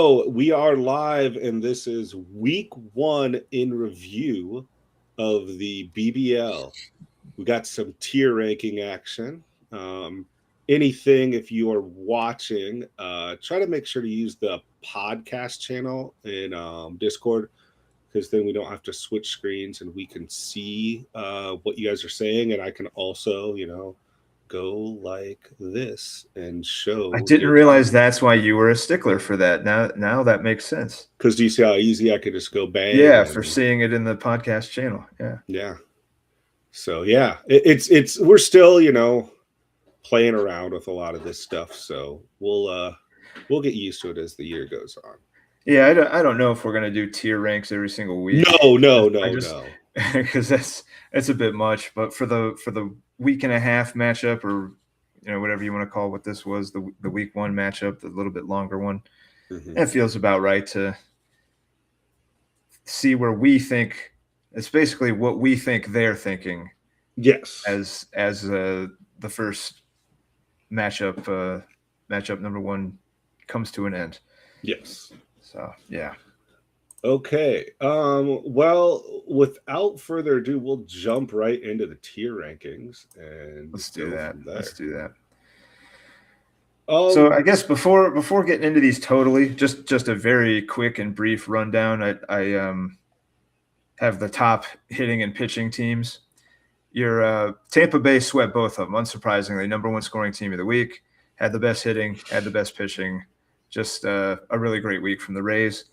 Oh, we are live, and this is week one in review of the BBL. We got some tier ranking action. Um, Anything, if you are watching, try to make sure to use the podcast channel in Discord because then we don't have to switch screens and we can see what you guys are saying. And I can also, go like this and I show didn't your realize that's why you were a stickler for that. Now that makes sense. because do you see how easy I could just go bang Yeah, for and seeing it in the podcast channel. Yeah. yeah. So yeah, it's we're still playing around with a lot of this stuff. So we'll get used to it as the year goes on. Yeah, I don't know if we're gonna do tier ranks every single week. No, no, I no, just no. because that's a bit much. But for the week and a half matchup, or whatever you want to call what this was, the week one matchup, the little bit longer one, Hmm. it feels about right to see where we think. It's basically what we think they're thinking Yes, as the first matchup matchup number one comes to an end. yes. So yeah, Okay. Well, without further ado, we'll jump right into the tier rankings and let's do go that. from Let's there. do that. So Um, I guess before getting into these totally, just a very quick and brief rundown. I have the top hitting and pitching teams. Your Tampa Bay swept both of them, unsurprisingly. Number one scoring team of the week, had the best hitting, had the best pitching. Just a really great week from the Rays.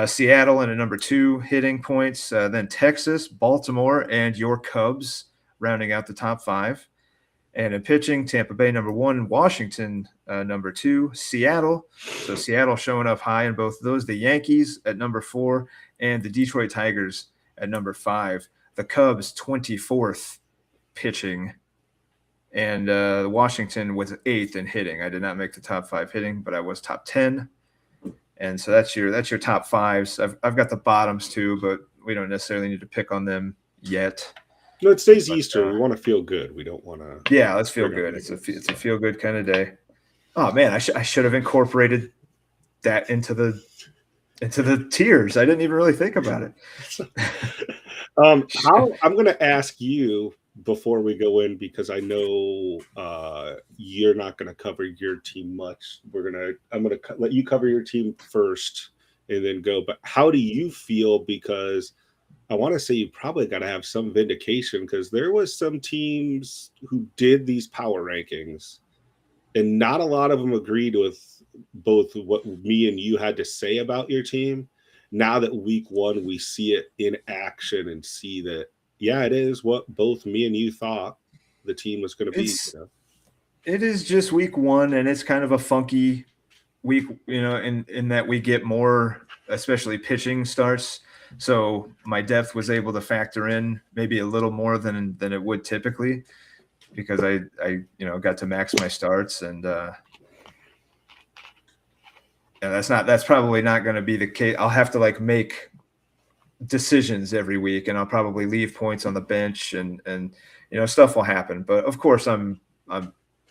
Seattle in a number two hitting points. Then Texas, Baltimore, and your Cubs rounding out the top five. And in pitching, Tampa Bay number one, Washington number two, Seattle. So Seattle showing up high in both of those. The Yankees at number four, and the Detroit Tigers at number five. The Cubs 24th pitching, and Washington was eighth in hitting. I did not make the top five hitting, but I was top 10. And so that's your top fives. I've got the bottoms too, but we don't necessarily need to pick on them yet. no, it stays But Easter. We want to feel good. We don't want to yeah, let's feel bring up good. negatives. It's a feel good kind of day. Oh man, I should have incorporated that into the tiers. I didn't even really think about it. How I'm going to ask you before we go in because I know you're not going to cover your team much. I'm going to let you cover your team first and then go. But how do you feel? Because I want to say you probably got to have some vindication because there was some teams who did these power rankings, and not a lot of them agreed with both what me and you had to say about your team. Now that week one, we see it in action and see that, yeah, it is what both me and you thought the team was going to be. It's it is just week one, and it's kind of a funky week, in that we get more, especially pitching starts. So my depth was able to factor in maybe a little more than it would typically because I got to max my starts, and that's probably not going to be the case. I'll have to like make decisions every week, and I'll probably leave points on the bench, and stuff will happen. But of course, I'm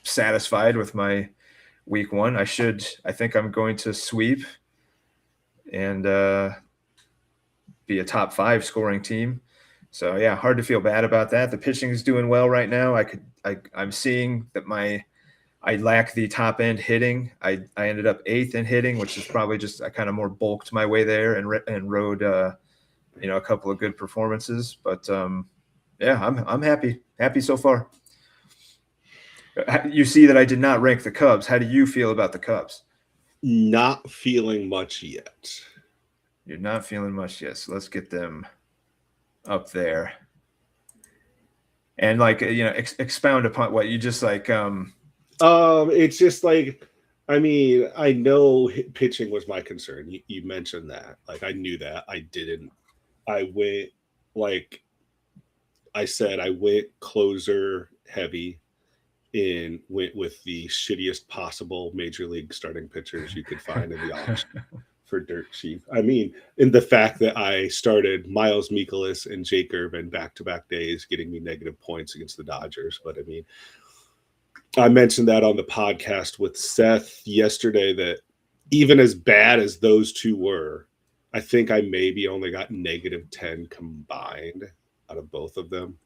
satisfied with my week one. I think I'm going to sweep and be a top five scoring team. So yeah, hard to feel bad about that. The pitching is doing well right now. I'm seeing that I lack the top end hitting. I ended up eighth in hitting, which is probably just I kind of more bulked my way there and rode a couple of good performances. But yeah, I'm happy so far. You see that I did not rank the Cubs. How do you feel about the Cubs? Not feeling much yet. You're not feeling much yet, so let's get them up there. And like expound upon what you just like. It's just like, I mean, I know pitching was my concern. You mentioned that. Like, I knew that. I didn't. I went, like I said, I went closer heavy and went with the shittiest possible major league starting pitchers you could find in the auction for dirt cheap. I mean, in the fact that I started Miles Mikolas and Jake Irvin back to back days, getting me negative points against the Dodgers. But I mean, I mentioned that on the podcast with Seth yesterday that even as bad as those two were, I think I maybe only got -10 combined out of both of them.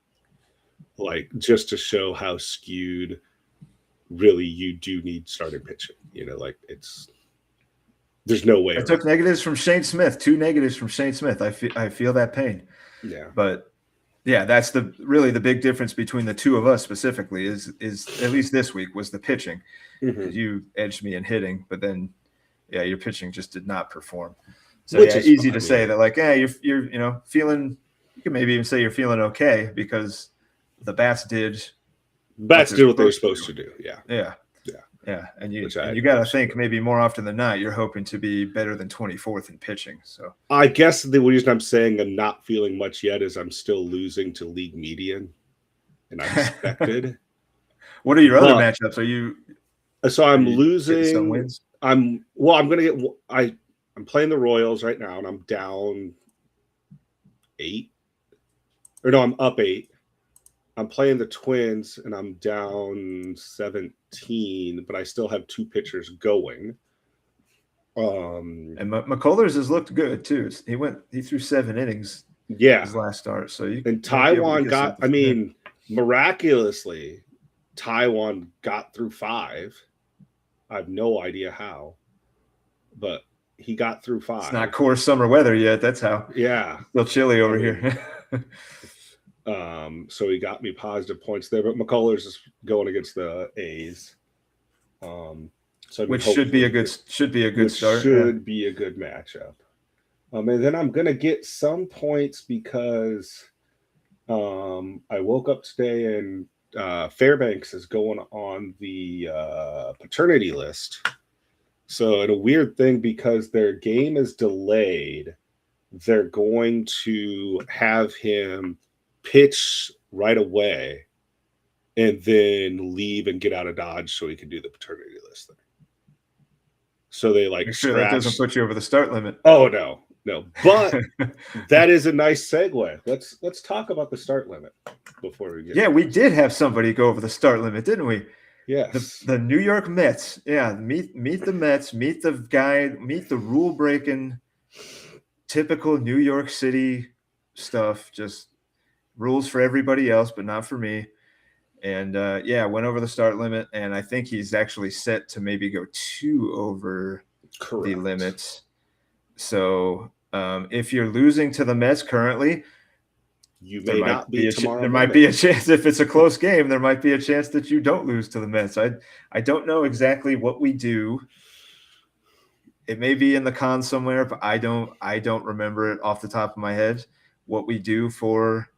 Like, just to show how skewed really you do need starting pitching. Like, there's no way I around. took negatives from Shane Smith, 2 negatives from Shane Smith. I feel that pain. Yeah. But yeah, that's really the big difference between the two of us specifically is at least this week was the pitching. Mm-hmm. You edged me in hitting, but then your pitching just did not perform. So Which is easy fine, to say that, like, you're feeling. You can maybe even say you're feeling okay because the bats did what they were supposed to do. Yeah. And you you got to think maybe more often than not, you're hoping to be better than 24th in pitching. So I guess the reason I'm saying I'm not feeling much yet is I'm still losing to league median, and I'm expected. What are your other matchups? Are you? So I'm losing some wins. I'm playing the Royals right now, and I'm down 8. Or no, I'm up 8. I'm playing the Twins, and I'm down 17, but I still have 2 pitchers going. And McCullers has looked good too. He threw 7 innings. His last start. So Taijuan got. I mean, miraculously, Taijuan got through 5. I have no idea how, but he got through 5. It's not coarse summer weather yet. That's how. Yeah, still chilly over here. So he got me positive points there, but McCullers is going against the A's. So which should be a good start. Should be a good matchup. And then I'm gonna get some points because I woke up today and Fairbanks is going on the paternity list. So, in a weird thing, because their game is delayed, they're going to have him pitch right away and then leave and get out of Dodge so he can do the paternity list thing. So they sure that doesn't put you over the start limit. Oh no. But that is a nice segue. Let's talk about the start limit before we get. Yeah, we did have somebody go over the start limit, didn't we? Yes. The New York Mets. Yeah, meet the Mets. Meet the guy. Meet the rule breaking, typical New York City stuff. Just rules for everybody else, but not for me. And went over the start limit, and I think he's actually set to maybe go 2 over the limits. So if you're losing to the Mets currently, you may not be tomorrow. There might be a chance, if it's a close game, there might be a chance that you don't lose to the Mets. I don't know exactly what we do. It may be in the con somewhere, but I don't remember it off the top of my head what we do for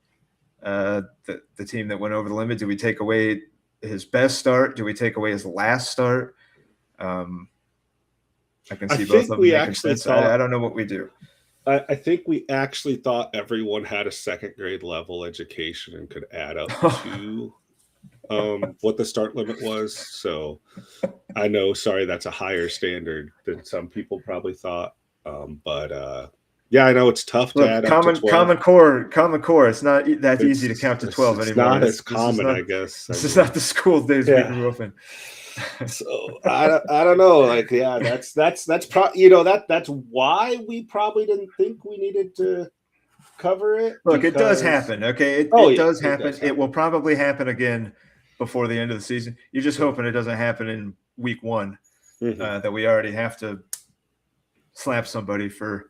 the team that went over the limit. Do we take away his best start? Do we take away his last start? I can see both of them making sense. I don't know what we do. I think we actually thought everyone had a second grade level education and could add up to what the start limit was. So I know, sorry, that's a higher standard than some people probably thought. But I know it's tough to add up to 12. Common core. It's not that easy to count to 12 anymore. It's not as common, I guess. This is not the school days we grew up in. So I don't know. Like, that's probably that's why we probably didn't think we needed to cover it. Look, it does happen. Okay, it does happen. It will probably happen again before the end of the season. You're just hoping it doesn't happen in week 1, that we already have to slap somebody for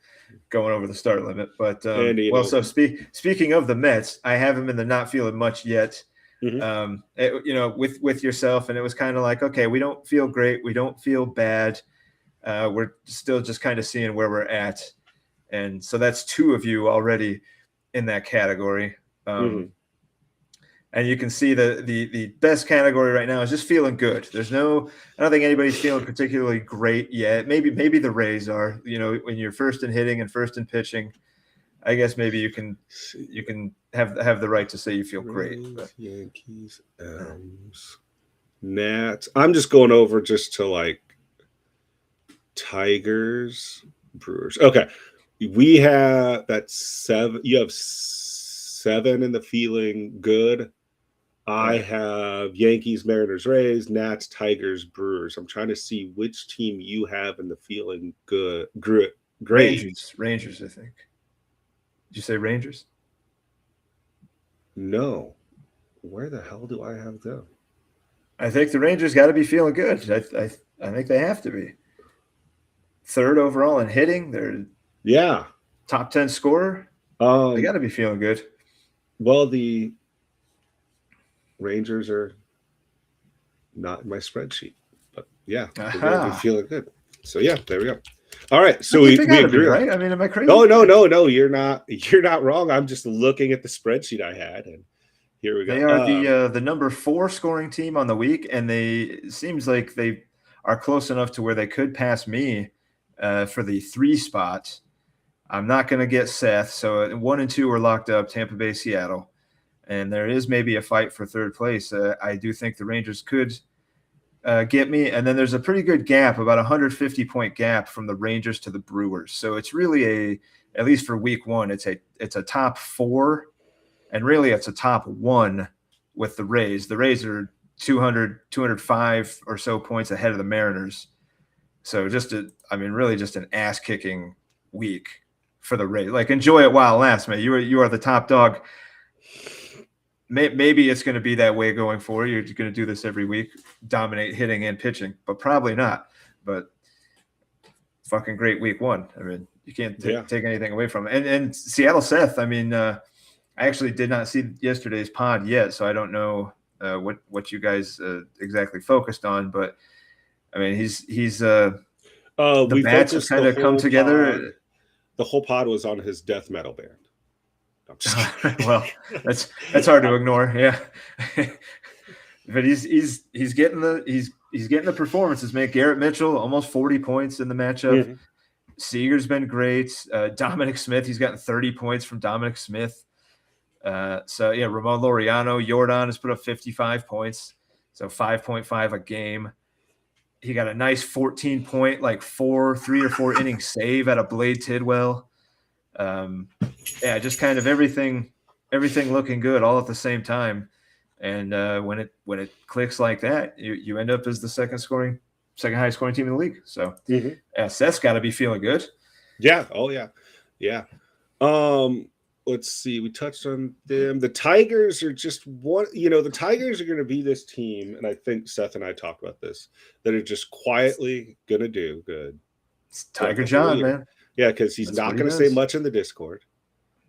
going over the start limit. But so speaking of the Mets, I have him in the not feeling much yet. With yourself, and it was kind of like, okay, we don't feel great, we don't feel bad, we're still just kind of seeing where we're at, and so that's 2 of you already in that category. And you can see the best category right now is just feeling good. I don't think anybody's feeling particularly great yet. Maybe the Rays are, when you're first in hitting and first in pitching, I guess maybe you can have the right to say you feel great. Yankees, Elms, Nats. I'm just going over just to like Tigers, Brewers. Okay, we have that 7. You have 7 in the feeling good. I have Yankees, Mariners, Rays, Nats, Tigers, Brewers. I'm trying to see which team you have in the feeling good. Great. Rangers, I think. Did you say Rangers? No. Where the hell do I have them? I think the Rangers got to be feeling good. I think they have to be. Third overall in hitting. They're top 10 scorer. They got to be feeling good. Well, the Rangers are not in my spreadsheet, but yeah, they're going to be feeling good. So yeah, there we go. All right, so we agree, right? I mean, am I crazy? No, you're not wrong. I'm just looking at the spreadsheet I had, and here we go. They are the number 4 scoring team on the week, and it seems like they are close enough to where they could pass me for the 3 spot. I'm not going to get Seth, so 1 and 2 are locked up. Tampa Bay, Seattle, and there is maybe a fight for 3rd place. I do think the Rangers could get me, and then there's a pretty good gap, about 150-point gap from the Rangers to the Brewers. So it's really at least for week 1, it's a top 4, and really it's a top 1 with the Rays. The Rays are 200, 205 or so points ahead of the Mariners. So really just an ass kicking week for the Rays. Like, enjoy it while it lasts, man. You are the top dog. Maybe it's going to be that way going forward. You're going to do this every week, dominate hitting and pitching, but probably not. But fucking great week 1. I mean, you can't take anything away from it. And Seattle Seth, I mean, I actually did not see yesterday's pod yet, so I don't know what you guys exactly focused on. But I mean, he's the bats have kind of come together. The whole pod was on his death metal band. Well, that's hard to ignore, yeah. But he's getting the performances, man. Garrett Mitchell, almost 40 points in the matchup. Mm-hmm. Seager's been great. Dominic Smith, he's gotten 30 points from Dominic Smith. So yeah, Ramon Laureano, Jordan has put up 55 points, so 5.5 a game. He got a nice 14-point, like 3 or 4 inning save out of Blade Tidwell. Yeah, just kind of everything looking good all at the same time. And when it clicks like that, you end up as the second highest scoring team in the league. So Seth's got to be feeling good. Yeah. Oh yeah. Yeah. Let's see. We touched on them. The Tigers are just one. The Tigers are going to be this team, and I think Seth and I talked about this, that are just quietly going to do good. It's Tiger John, man. Yeah, because he's not going to say much in the Discord.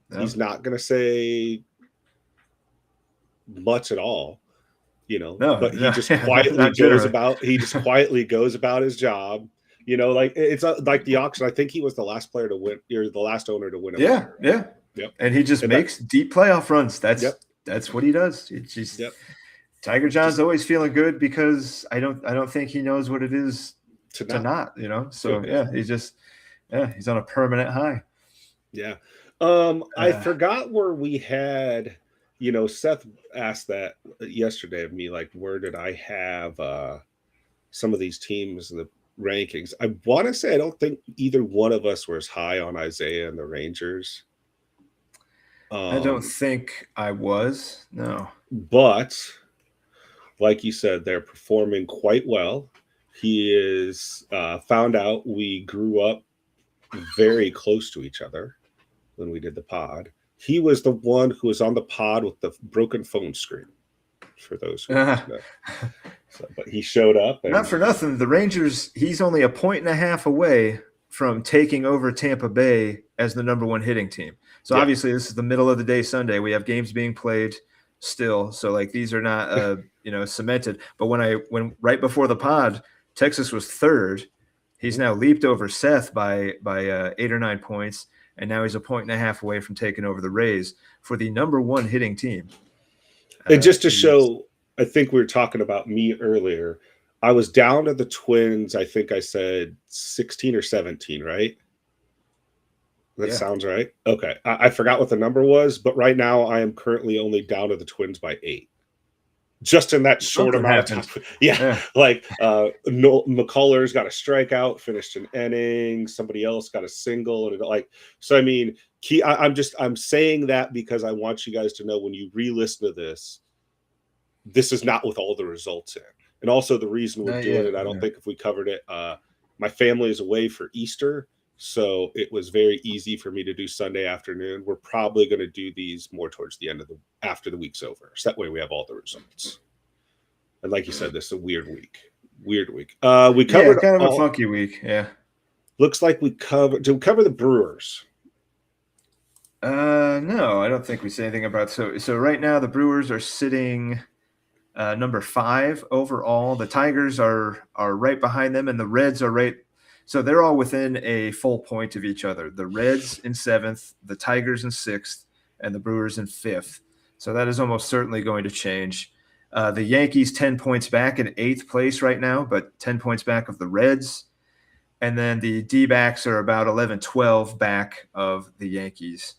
No. He's not going to say much at all, but he just quietly goes about his job. Like it's like the auction. I think he was the last player to win, or the last owner to win. Yeah. Yep. And he just makes deep playoff runs. That's what he does. It's just Tiger John's always feeling good because I don't think he knows what it is to not. So he's on a permanent high. Yeah. I forgot where we had, Seth asked that yesterday of me, like, where did I have some of these teams in the rankings? I want to say I don't think either one of us were as high on Isaiah and the Rangers. I don't think I was, no. But, like you said, they're performing quite well. He is found out we grew up very close to each other when we did the pod. He was the one who was on the pod with the broken phone screen, for those who know. But he showed up. Not for nothing. The Rangers, he's only 1.5 points away from taking over Tampa Bay as the number 1 hitting team. So obviously this is the middle of the day Sunday. We have games being played still. So like these are not cemented. But when right before the pod, Texas was 3rd. He's now leaped over Seth by 8 or 9 points, and now he's 1.5 points away from taking over the Rays for the number 1 hitting team. And just to show, I think we were talking about me earlier. I was down to the Twins. I think I said 16 or 17, right? That sounds right. Okay. I forgot what the number was, but right now I am currently only down to the Twins by 8. Just in that short amount of time. Yeah. Like McCullers got a strikeout, finished an inning. Somebody else got a single. And so, I mean, I'm saying that because I want you guys to know when you re-listen to this, this is not with all the results in. And also the reason we're Not doing yet, it, I don't yeah. think if we covered it, my family is away for Easter, so it was very easy for me to do Sunday afternoon. We're probably going to do these more towards the end of after the week's over, so that way we have all the results. And like you said, this is a weird week. Weird week. We covered kind of a funky week. Yeah. Looks like we covered. Did we cover the Brewers? No, I don't think we say anything about. So right now the Brewers are sitting number 5 overall. The Tigers are right behind them, and the Reds are right. So they're all within a full point of each other. The Reds in 7th, the Tigers in 6th, and the Brewers in 5th. So that is almost certainly going to change. The Yankees 10 points back in 8th place right now, but 10 points back of the Reds. And then the D-backs are about 11-12 back of the Yankees.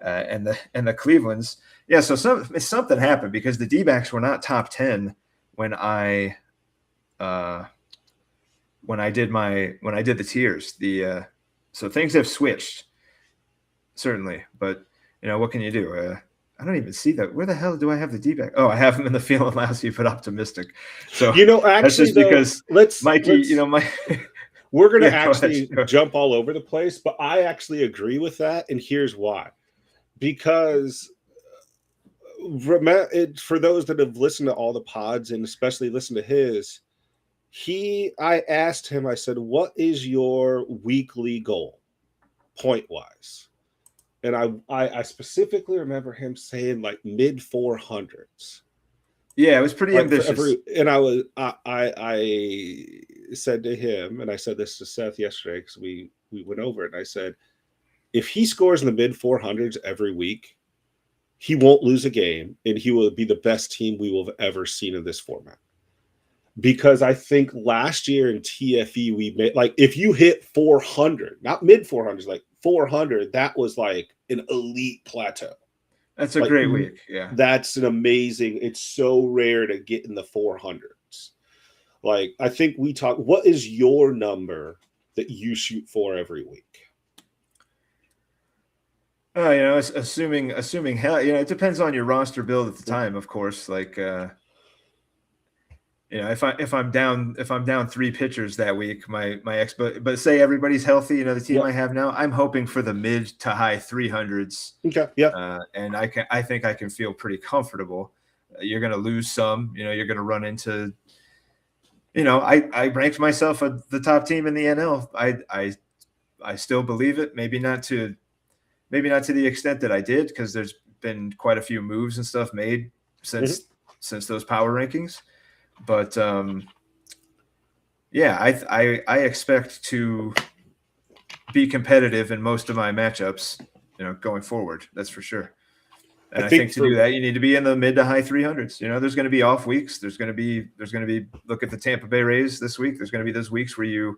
And the Clevelands. Yeah, so something happened because the D-backs were not top 10 when I did the tiers. So things have switched, certainly. But what can you do? I don't even see that. Where the hell do I have the D-back? Oh, I have them in the feeling lousy but optimistic. So actually, that's just because Mikey, we're going to actually jump all over the place, but I actually agree with that, and here's why. Because for those that have listened to all the pods and especially listened to his, I asked him, I said, what is your weekly goal point wise? And I specifically remember him saying like mid 400s. Yeah, it was pretty ambitious. And I said to him, and I said this to Seth yesterday because we went over it, and I said, if he scores in the mid 400s every week, he won't lose a game, and he will be the best team we will have ever seen in this format. Because I think last year in TFE, we made, like, if you hit 400, not mid 400s, like 400, that was like an elite plateau. That's a great week. Yeah. That's an amazing, it's so rare to get in the 400s. Like, I think what is your number that you shoot for every week? Assuming it depends on your roster build at the time, of course. Like, if I'm down 3 pitchers that week, but say everybody's healthy, the team I have now, I'm hoping for the mid to high 300s. Okay. Yeah. And I think I can feel pretty comfortable. You're going to lose some, you're going to run into, I ranked myself at the top team in the NL. I still believe it. Maybe not to the extent that I did, because there's been quite a few moves and stuff made since those power rankings. But I expect to be competitive in most of my matchups, going forward. That's for sure. And I think to do that, you need to be in the mid to high 300s. There's going to be off weeks. There's going to be look at the Tampa Bay Rays this week. There's going to be those weeks where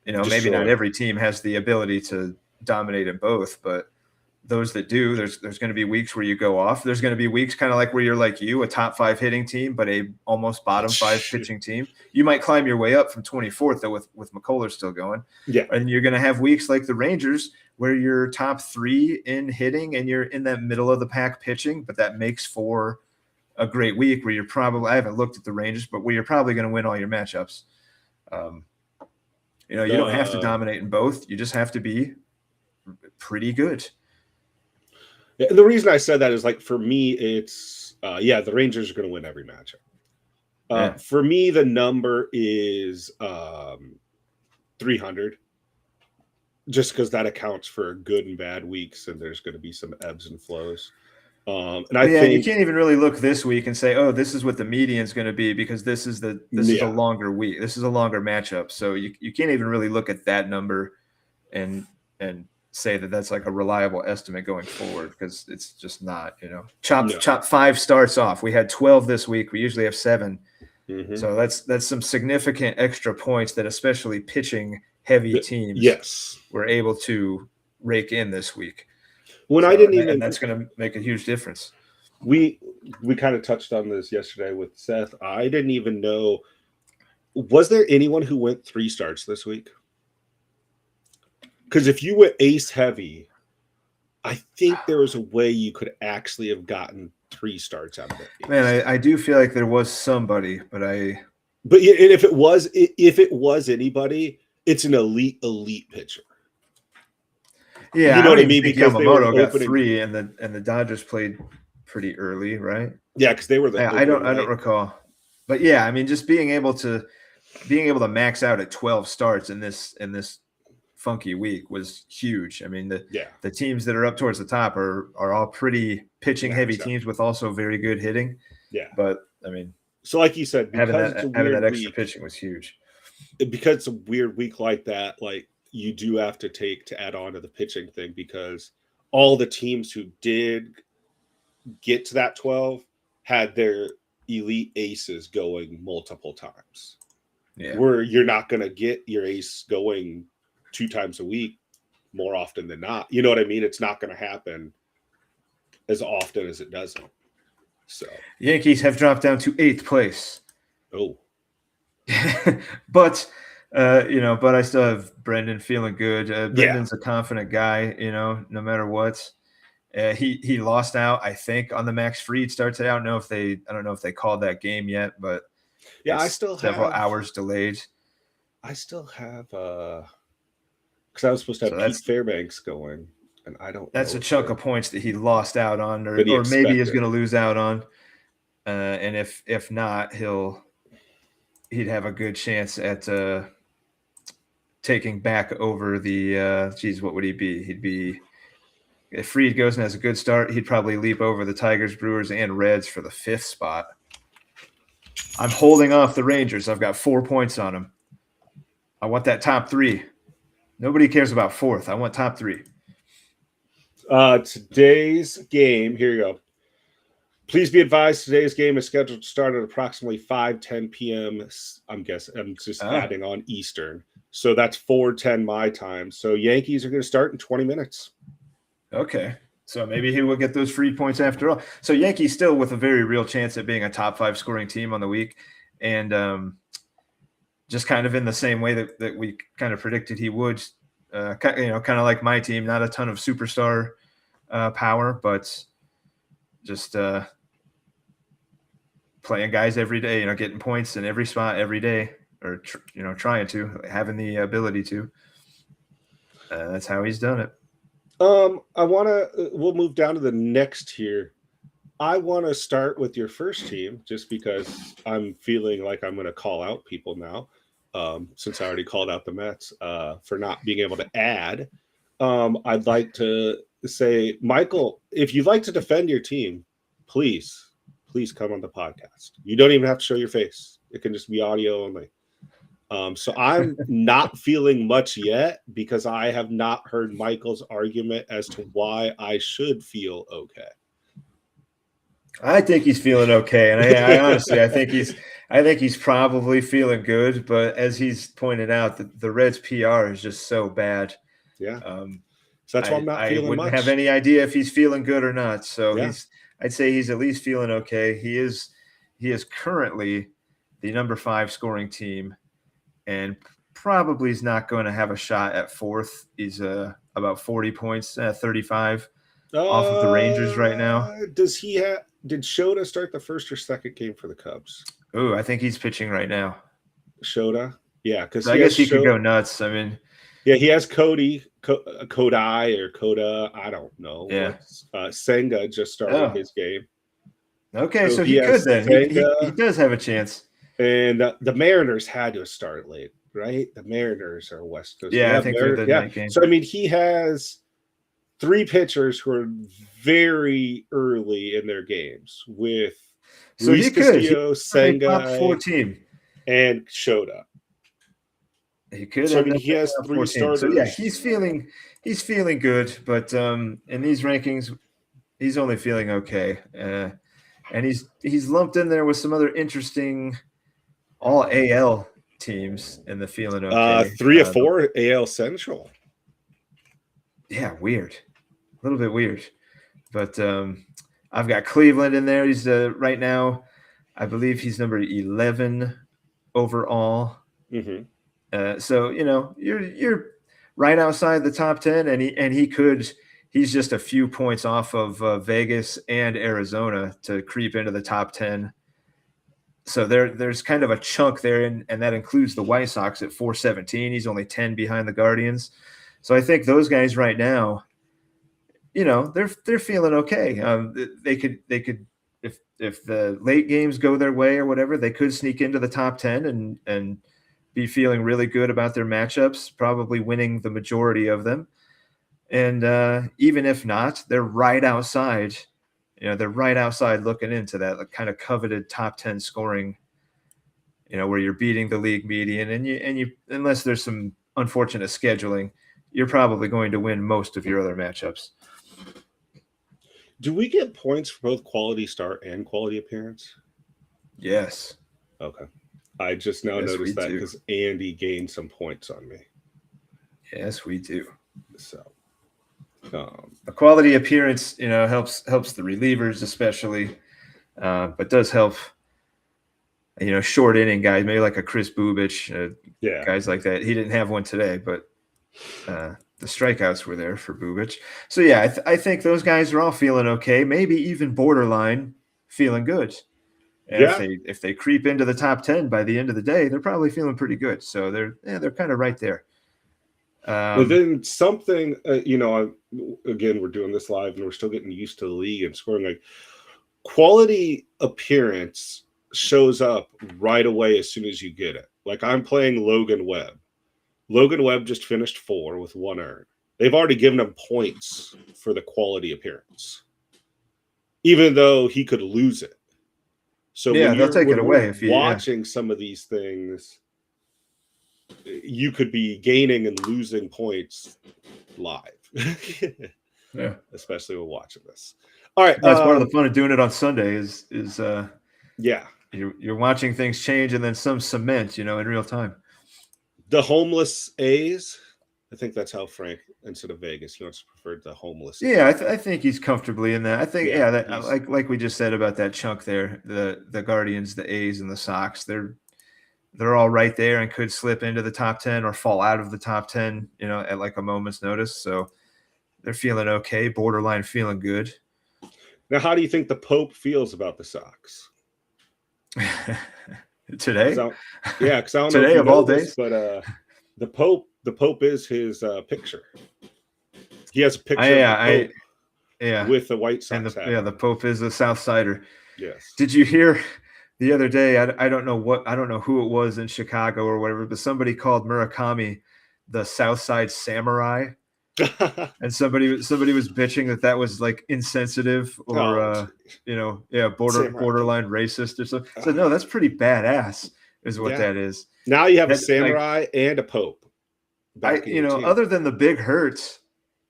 maybe not every team has the ability to dominate in both, but those that do, there's going to be weeks where you go off. There's going to be weeks kind of like where you're like a top 5 hitting team, but a almost bottom 5 pitching team. You might climb your way up from 24th though with McCullers still going. Yeah. And you're going to have weeks like the Rangers where you're top 3 in hitting and you're in that middle of the pack pitching, but that makes for a great week where I haven't looked at the Rangers, but where you're probably going to win all your matchups. You don't have to dominate in both. You just have to be pretty good. Yeah, the reason I said that is, like, for me, it's the Rangers are going to win every matchup. For me, the number is 300, just because that accounts for good and bad weeks, and there's going to be some ebbs and flows. And I think you can't even really look this week and say, oh, this is what the median is going to be, because this is a longer week. This is a longer matchup. So you can't even really look at that number and say that that's like a reliable estimate going forward, because it's just not, chop 5 starts off. We had 12 this week. We usually have 7. Mm-hmm. So that's some significant extra points that especially pitching heavy teams were able to rake in this week. And that's going to make a huge difference. We kind of touched on this yesterday with Seth. I didn't even know, was there anyone who went 3 starts this week? Because if you went ace heavy, I think there was a way you could actually have gotten 3 starts out of it. Man, I do feel like there was somebody, but But if it was anybody, it's an elite pitcher. Yeah, you know I what I don't mean? even think Because they were Yamamoto got opening. 3, and the Dodgers played pretty early, right? Yeah, because they were the. I don't recall, but yeah, I mean, just being able to max out at 12 starts in this funky week was huge. I mean, the teams that are up towards the top are all pretty pitching heavy teams with also very good hitting. Yeah, but I mean, so like you said, having that extra pitching was huge. Because it's a weird week like that, like you do have to add on to the pitching thing, because all the teams who did get to that 12 had their elite aces going multiple times. Yeah, where you're not going to get your ace going 2 times a week more often than not. You know what I mean? It's not going to happen as often as it doesn't. So Yankees have dropped down to 8th place. Oh, but but I still have Brendan feeling good. Brendan's a confident guy, no matter what. He lost out, I think, on the Max Fried start today. I don't know if they called that game yet, but yeah, I still several have hours delayed. I still have because I was supposed to have Pete Fairbanks going, and I don't. That's know a chunk of points that he lost out on, or maybe is going to lose out on. And if not, he'd have a good chance at taking back over the. What would he be? He'd be. If Fried goes and has a good start, he'd probably leap over the Tigers, Brewers, and Reds for the 5th spot. I'm holding off the Rangers. I've got 4 points on them. I want that top 3. Nobody cares about 4th. I want top 3. Today's game, here you go. Please be advised, today's game is scheduled to start at approximately 5:10 p.m. I'm just adding on Eastern. So that's 4:10 my time. So Yankees are going to start in 20 minutes. Okay. So maybe he will get those free points after all. So Yankees still with a very real chance at being a top 5 scoring team on the week. And just kind of in the same way that we kind of predicted he would, kind of like my team, not a ton of superstar power, but just playing guys every day, getting points in every spot every day, or, trying to, having the ability to. That's how he's done it. We'll move down to the next tier. I want to start with your first team just because I'm feeling like I'm going to call out people now, since I already called out the Mets for not being able to add. I'd like to say, Michael, if you'd like to defend your team, please come on the podcast. You don't even have to show your face. It can just be audio only. So I'm not feeling much yet because I have not heard Michael's argument as to why I should feel okay. I think he's feeling okay, and I honestly, I think he's probably feeling good. But as he's pointed out, the Reds' PR is just so bad. Yeah. So that's why I'm not feeling much. I wouldn't have any idea if he's feeling good or not. So I'd say he's at least feeling okay. He is currently the number 5 scoring team, and probably is not going to have a shot at 4th. He's about 40 points, 35 off of the Rangers right now. Did Shota start the first or second game for the Cubs? Oh, I think he's pitching right now. Shota? Yeah, because I guess he could go nuts. I mean, yeah, he has Kodai or Coda. I don't know. Yeah. Senga just started his game. Okay, so he could then. He does have a chance. And the Mariners had to have started late, right? The Mariners are West Coast. Yeah, I think they're the night game. So, I mean, he has 3 pitchers who are very early in their games with Luis Castillo, Senga, top 4 team, and Shota. He could. So, I mean, he has 3 starters. So, yeah, he's feeling good, but in these rankings, he's only feeling okay. And he's lumped in there with some other interesting all AL teams in the feeling okay. 3 of 4 AL Central. Yeah, weird. A little bit weird. But I've got Cleveland in there. He's right now, I believe he's number 11 overall. Mm-hmm. So you're right outside the top 10, and he could he's just a few points off of Vegas and Arizona to creep into the top 10. So there's kind of a chunk there, and that includes the White Sox at 417. He's only 10 behind the Guardians. So I think those guys right now, they're feeling okay. They could if the late games go their way or whatever, they could sneak into the top 10 and be feeling really good about their matchups, probably winning the majority of them. And even if not, they're right outside. They're right outside looking into that kind of coveted top 10 scoring, where you're beating the league median, and you unless there's some unfortunate scheduling, you're probably going to win most of your other matchups. Do we get points for both quality start and quality appearance? Yes. Okay. I just now noticed that because Andy gained some points on me. Yes, we do. So a quality appearance, helps the relievers especially, but does help, short inning guys, maybe like a Chris Bubic, guys like that. He didn't have one today, but the strikeouts were there for Bubic. So yeah, I think those guys are all feeling okay, maybe even borderline feeling good. And if they creep into the top 10 by the end of the day, they're probably feeling pretty good. So they're kind of right there. And then something, again, we're doing this live and we're still getting used to the league and scoring. Like, quality appearance shows up right away as soon as you get it. Like, I'm playing Logan Webb. Logan Webb just finished 4 with 1 earned. They've already given him points for the quality appearance, even though he could lose it. So they'll take it away if you're watching some of these things. You could be gaining and losing points live. Especially when watching this. All right, that's part of the fun of doing it on Sunday is you're watching things change and then some cement, in real time. The homeless A's. I think that's how Frank, instead of Vegas, he wants to prefer the homeless. Yeah, I think he's comfortably in that. I think that like we just said about that chunk there, the Guardians, the A's, and the Sox, they're all right there and could slip into the top 10 or fall out of the top 10, at like a moment's notice. So they're feeling okay, borderline feeling good. Now, how do you think the Pope feels about the Sox? Today? Because I don't know today of all days. But the Pope is his picture. He has a picture of the Pope with the White Sox hat. The Pope is a South Sider. Yes. Did you hear the other day? I don't know who it was in Chicago or whatever, but somebody called Murakami the South Side Samurai, and somebody was bitching that was like insensitive or borderline racist or something. So no, that's pretty badass, is what that is. Now you have a samurai and a Pope. Other than the Big Hurts,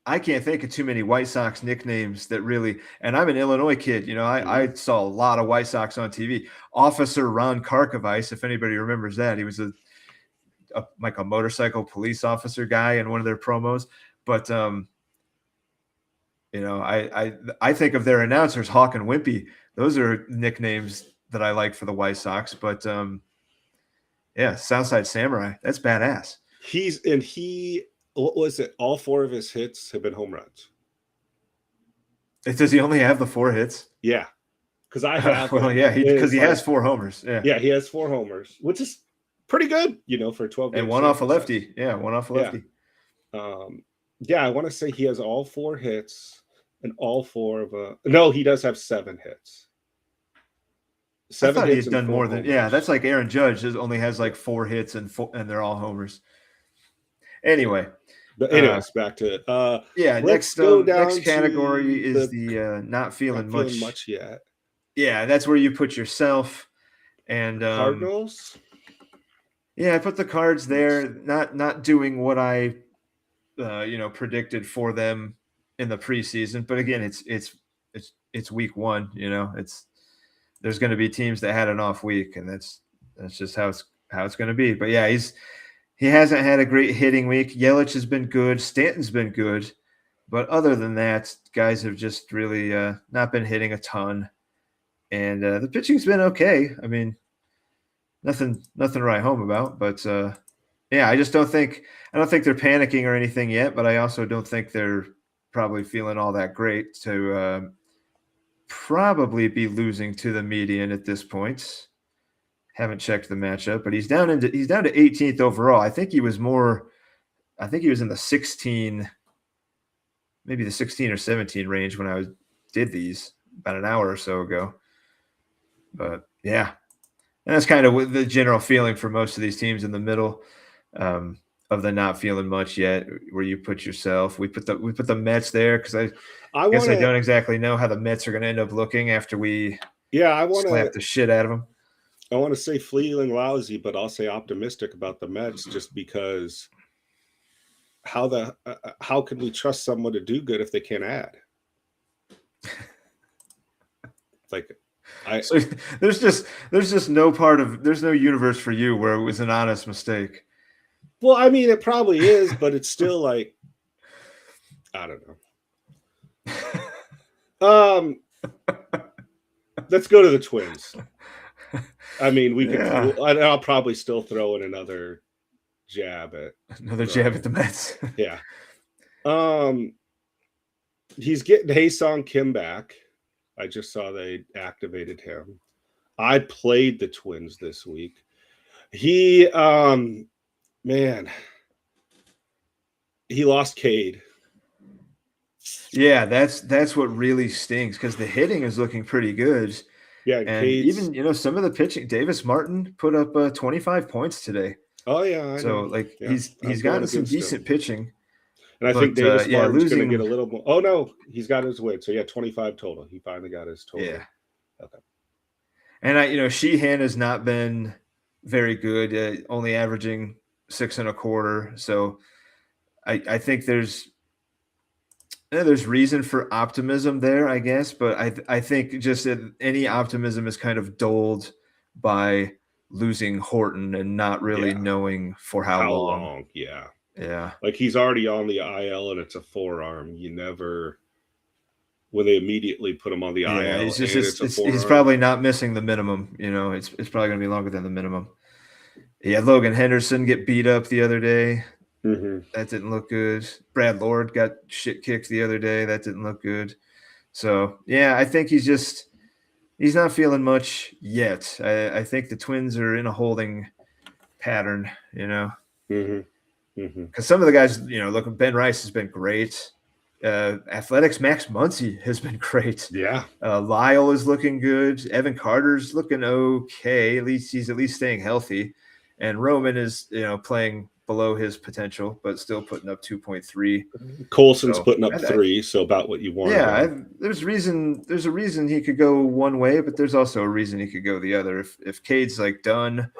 I can't think of too many White Sox nicknames that really. And I'm an Illinois kid. I saw a lot of White Sox on TV. Officer Ron Karkovice, if anybody remembers that, he was a motorcycle police officer guy in one of their promos. But I think of their announcers, Hawk and Wimpy. Those are nicknames that I like for the White Sox. But Southside Samurai, that's badass. What was it? All 4 of his hits have been home runs. Does he only have the 4 hits? Yeah, because I have. Because he has 4 homers. Yeah, he has 4 homers, which is pretty good, for 12. And one off a lefty. Yeah, one off a lefty. I want to say he has all 4 hits and all 4 of No, he does have 7 hits. 7 I thought hits. He's done more than. Yeah, that's like Aaron Judge only has like 4 hits and they're all homers. Anyway. But anyways, back to it. Next category is the not feeling much yet. Yeah, that's where you put yourself. And Cardinals. Yeah, I put the Cards there. Not doing what I, predicted for them in the preseason. But again, it's week 1. There's going to be teams that had an off week, and that's just how it's going to be. But yeah, he hasn't had a great hitting week. Yelich has been good. Stanton's been good. But other than that, guys have just really not been hitting a ton. And the pitching's been okay. I mean, nothing to write home about. But, I don't think they're panicking or anything yet. But I also don't think they're probably feeling all that great to probably be losing to the median at this point. Haven't checked the matchup, but he's down to 18th overall. I think he was in the 16, maybe the 16 or 17 range when I did these about an hour or so ago. But yeah, and that's kind of the general feeling for most of these teams in the middle of the not feeling much yet. Where you put yourself, we put the Mets there because I guess I don't exactly know how the Mets are going to end up looking after we slap the shit out of them. I want to say feeling lousy, but I'll say optimistic about the Mets just because how can we trust someone to do good if they can't add? Like. So there's just there's no universe for you where it was an honest mistake. Well, I mean, it probably is, but it's still like, I don't know. Let's go to the Twins. I mean, we could. I'll probably still throw in another jab at the Mets. Yeah. He's getting Ha-Seong Kim back. I just saw they activated him. I played the Twins this week. He, man, he lost Cade. Yeah, that's what really stings because the hitting is looking pretty good. Yeah, and even some of the pitching. Davis Martin put up 25 points today. Oh yeah, I know. He's gotten some decent pitching. And I think Davis Martin's going to get a little more. Oh, no, he's got his win. So, 25 total. He finally got his total. Yeah. Okay. And, Sheehan has not been very good, only averaging 6 1/4. So, I think there's reason for optimism there, I guess. But I think just any optimism is kind of dulled by losing Horton and not really knowing for how long. Yeah. Yeah. Like he's already on the IL and it's a forearm. When they immediately put him on the IL, he's probably not missing the minimum. It's probably going to be longer than the minimum. Yeah. Logan Henderson get beat up the other day. Mm-hmm. That didn't look good. Brad Lord got shit kicked the other day. That didn't look good. So yeah, I think he's not feeling much yet. I think the Twins are in a holding pattern, Mm-hmm. Because some of the guys, look, Ben Rice has been great. Athletics Max Muncy has been great. Yeah. Lyle is looking good. Evan Carter's looking okay. At least he's staying healthy. And Roman is, playing below his potential, but still putting up 2.3. Colson's putting up 3, so about what you want. Yeah, there's a reason he could go one way, but there's also a reason he could go the other. If Cade's done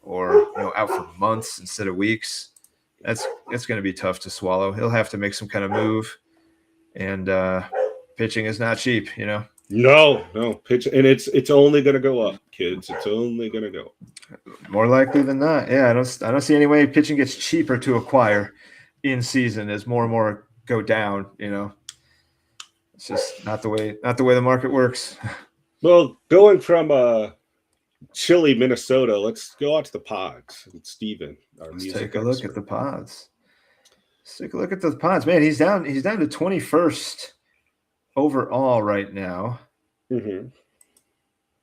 or out for months instead of weeks, that's going to be tough to swallow. He'll have to make some kind of move, and pitching is not cheap, No, pitch, and it's only going to go up, kids. It's only going to go more likely than not. Yeah, I don't see any way pitching gets cheaper to acquire in season as more and more go down. It's just not the way the market works. Well, going from chilly Minnesota, let's go out to the Pods. And Steven, let's take a look at the Pods. Let's take a look at the Pods. Man, he's down to 21st overall right now. Mm-hmm.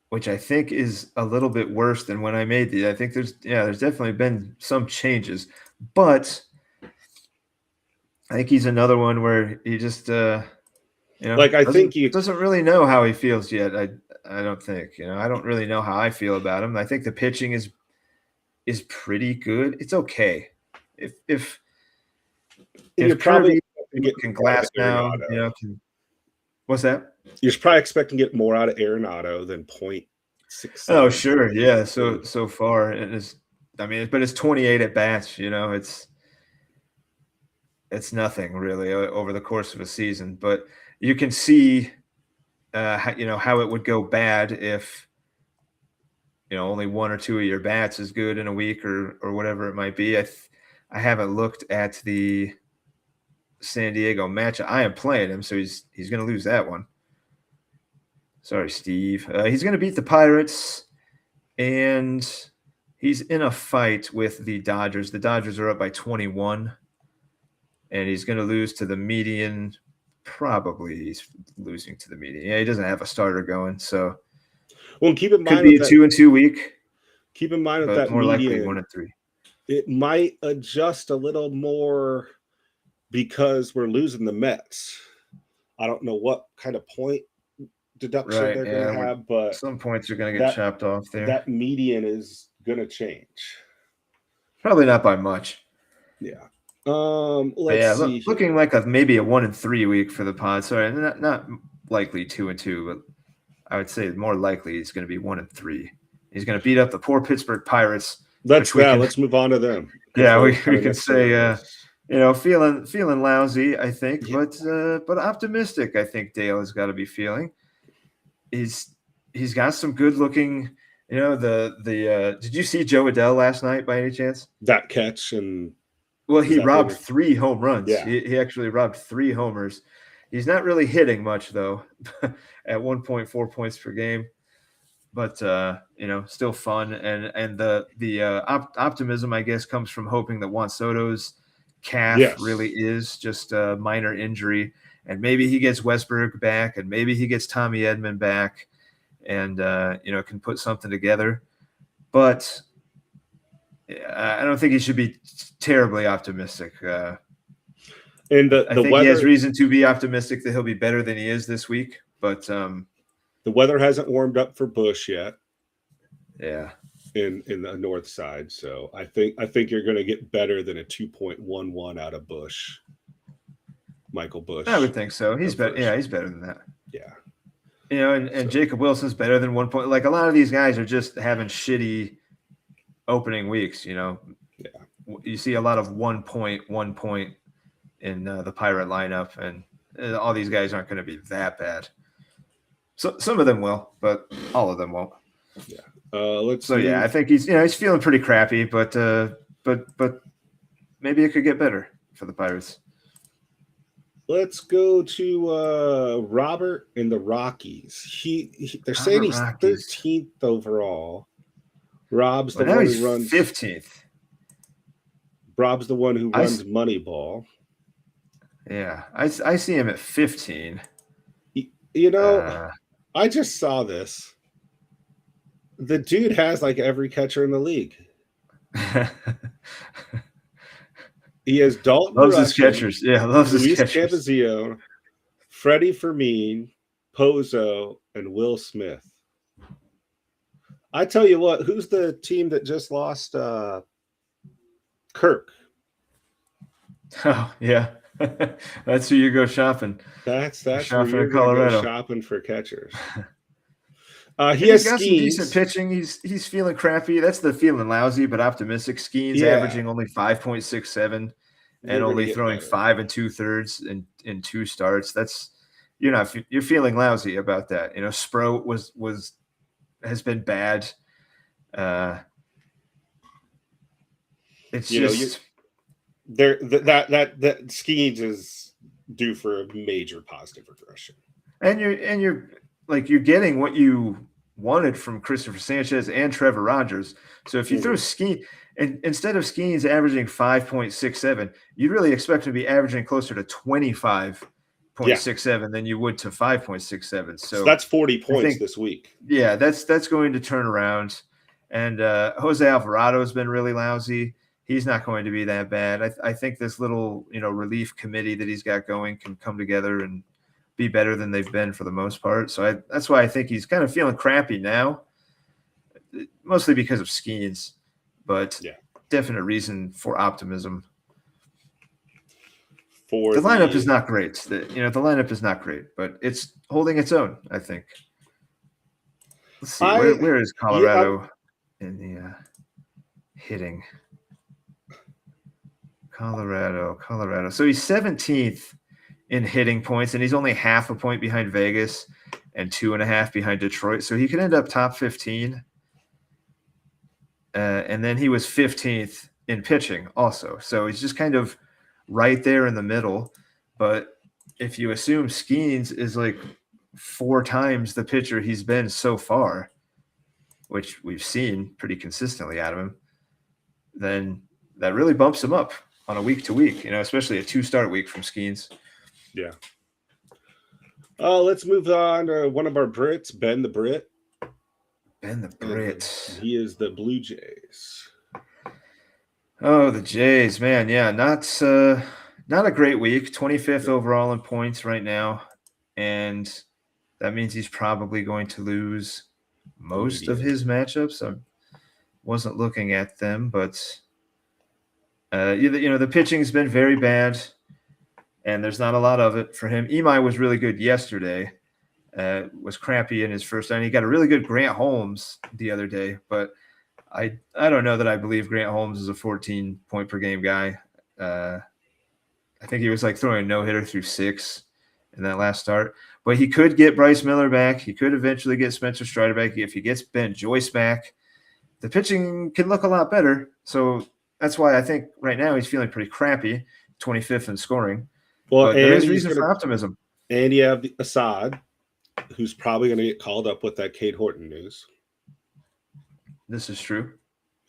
Which I think is a little bit worse than when I made these. I think there's definitely been some changes, but I think he's another one where he just I think he doesn't really know how he feels yet. I don't think, I don't really know how I feel about him. I think the pitching is pretty good. It's okay. If probably can glass now, what's that? You're probably expecting to get more out of Arenado than 0.6. Oh, sure. Yeah. So far but it's 28 at bats, it's nothing really over the course of a season, but you can see how it would go bad if only 1 or 2 of your bats is good in a week or whatever it might be. I haven't looked at the San Diego matchup. I am playing him, so he's going to lose that one. Sorry, Steve. He's going to beat the Pirates, and he's in a fight with the Dodgers. The Dodgers are up by 21, and he's going to lose to the median probably he's losing to the median. Yeah, he doesn't have a starter going, so Well, keep in could mind be a that 2-2 week, keep in mind but that more likely median 1-3. it might adjust a little more because we're losing the Mets. I don't know what kind of point deduction Right, they're yeah, going to have, but some points are going to get chopped off there. that median is going to change. Probably not by much. Yeah. Let's see. Looking like maybe a 1-3 week for the Pod. Sorry, not likely 2-2, but I would say more likely he's going to be 1-3. He's going to beat up the poor Pittsburgh Pirates. Let's move on to them. Yeah, we can say feeling lousy, I think, yeah. but optimistic. I think Dale has got to be feeling. He's got some good looking. Did you see Joe Adell last night by any chance? That catch and. Well, he robbed 3 home runs. Yeah. He actually robbed 3 homers. He's not really hitting much, though, at 1.4 points per game. But, still fun. And the optimism, I guess, comes from hoping that Juan Soto's calf really is just a minor injury. And maybe he gets Westberg back, and maybe he gets Tommy Edman back and, can put something together. But I don't think he should be terribly optimistic. And I think he has reason to be optimistic that he'll be better than he is this week. But the weather hasn't warmed up for Bush yet. Yeah, in the north side. So I think you're going to get better than a 2.11 out of Bush. Michael Bush. I would think so. He's better. Yeah, he's better than that. Yeah. And Jacob Wilson's better than 1 point. Like a lot of these guys are just having shitty opening weeks, Yeah. You see a lot of 1 point in the Pirate lineup, and all these guys aren't going to be that bad. So some of them will, but all of them won't. Yeah. I think he's feeling pretty crappy, but maybe it could get better for the Pirates. Let's go to Robert in the Rockies. They're saying he's 13th overall. Rob's the one who runs 15th. Rob's the one who runs Moneyball. Yeah, I see him at 15. I just saw this. The dude has like every catcher in the league. He has Dalton loves Rushing, his catchers. Yeah, loves his Luis catchers. Campazillo, Freddie Fermin, Pozo, and Will Smith. I tell you what, who's the team that just lost Kirk? Oh, yeah. That's who you go shopping. That's shopping where you're in Colorado. Go shopping for catchers. He has got some decent pitching. He's feeling crappy. That's the feeling lousy but optimistic. Skeens averaging only 5.67 and only throwing 5 2/3 in 2 starts. That's you're feeling lousy about that. Sproat has been bad. It's just that Skeens is due for a major positive regression. And you're getting what you wanted from Christopher Sanchez and Trevor Rogers. So if you throw Skeens, and instead of Skeens averaging 5.67, you'd really expect him to be averaging closer to 25.67 than you would to 5.67. So that's 40 points this week. Yeah, that's going to turn around. And Jose Alvarado has been really lousy. He's not going to be that bad. I think this little relief committee that he's got going can come together and be better than they've been for the most part. So that's why I think he's kind of feeling crappy now, mostly because of Skeens, but definite reason for optimism. The lineup is not great. The lineup is not great, but it's holding its own, I think. Let's see, where is Colorado in the hitting? Colorado. So he's 17th in hitting points, and he's only half a point behind Vegas and 2.5 behind Detroit. So he could end up top 15. And then he was 15th in pitching also. So he's just kind of right there in the middle. But if you assume Skeens is like 4 times the pitcher he's been so far, which we've seen pretty consistently out of him, then that really bumps him up on a week to week, especially a 2-start week from Skeens. Yeah. Let's move on to one of our Brits, Ben the Brit. Ben the Brit. He is the Blue Jays. Oh, the Jays, man. Yeah, not a great week. 25th overall in points right now. And that means he's probably going to lose most of his matchups. I wasn't looking at them, but the pitching's been very bad, and there's not a lot of it for him. Imai was really good yesterday. Was crappy in his first inning. He got a really good Grant Holmes the other day, but I don't know that I believe Grant Holmes is a 14 point per game guy. I think he was like throwing a no-hitter through 6 in that last start. But he could get Bryce Miller back. He could eventually get Spencer Strider back. If he gets Ben Joyce back, the pitching can look a lot better. So that's why I think right now he's feeling pretty crappy, 25th in scoring. Well, but there is reason for optimism. And you have Assad, who's probably going to get called up with that Cade Horton news. This is true.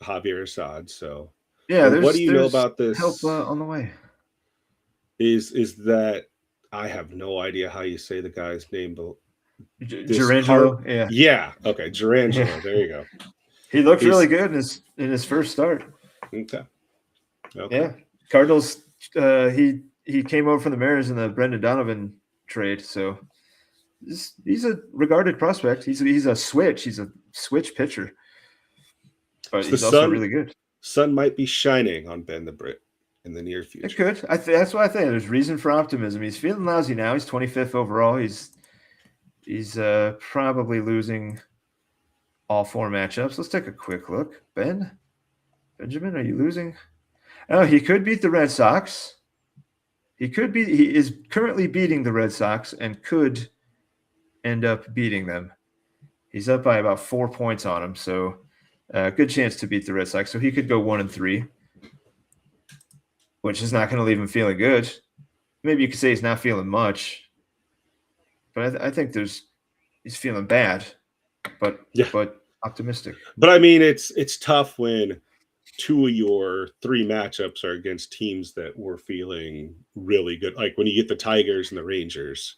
Javier Assad. So yeah, what do you know about this? Help on the way. Is that I have no idea how you say the guy's name, but Jurangelo. Yeah. Okay, Jurangelo. Yeah. There you go. He looked really good in his first start. Okay. Yeah, Cardinals. He came over from the Mariners in the Brendan Donovan trade, so he's a regarded prospect. He's a switch. He's a switch pitcher, but he's also really good. Sun might be shining on Ben the Brit in the near future. It could. That's why I think there's reason for optimism. He's feeling lousy now. He's 25th overall. He's probably losing all 4 matchups. Let's take a quick look. Benjamin, are you losing? Oh, he could beat the Red Sox. He is currently beating the Red Sox and could end up beating them. He's up by about 4 points on them, so good chance to beat the Red Sox. So he could go 1-3, which is not going to leave him feeling good. Maybe you could say he's not feeling much, but I think he's feeling bad, but optimistic. But I mean, it's tough when 2 of your 3 matchups are against teams that were feeling really good. Like when you get the Tigers and the Rangers.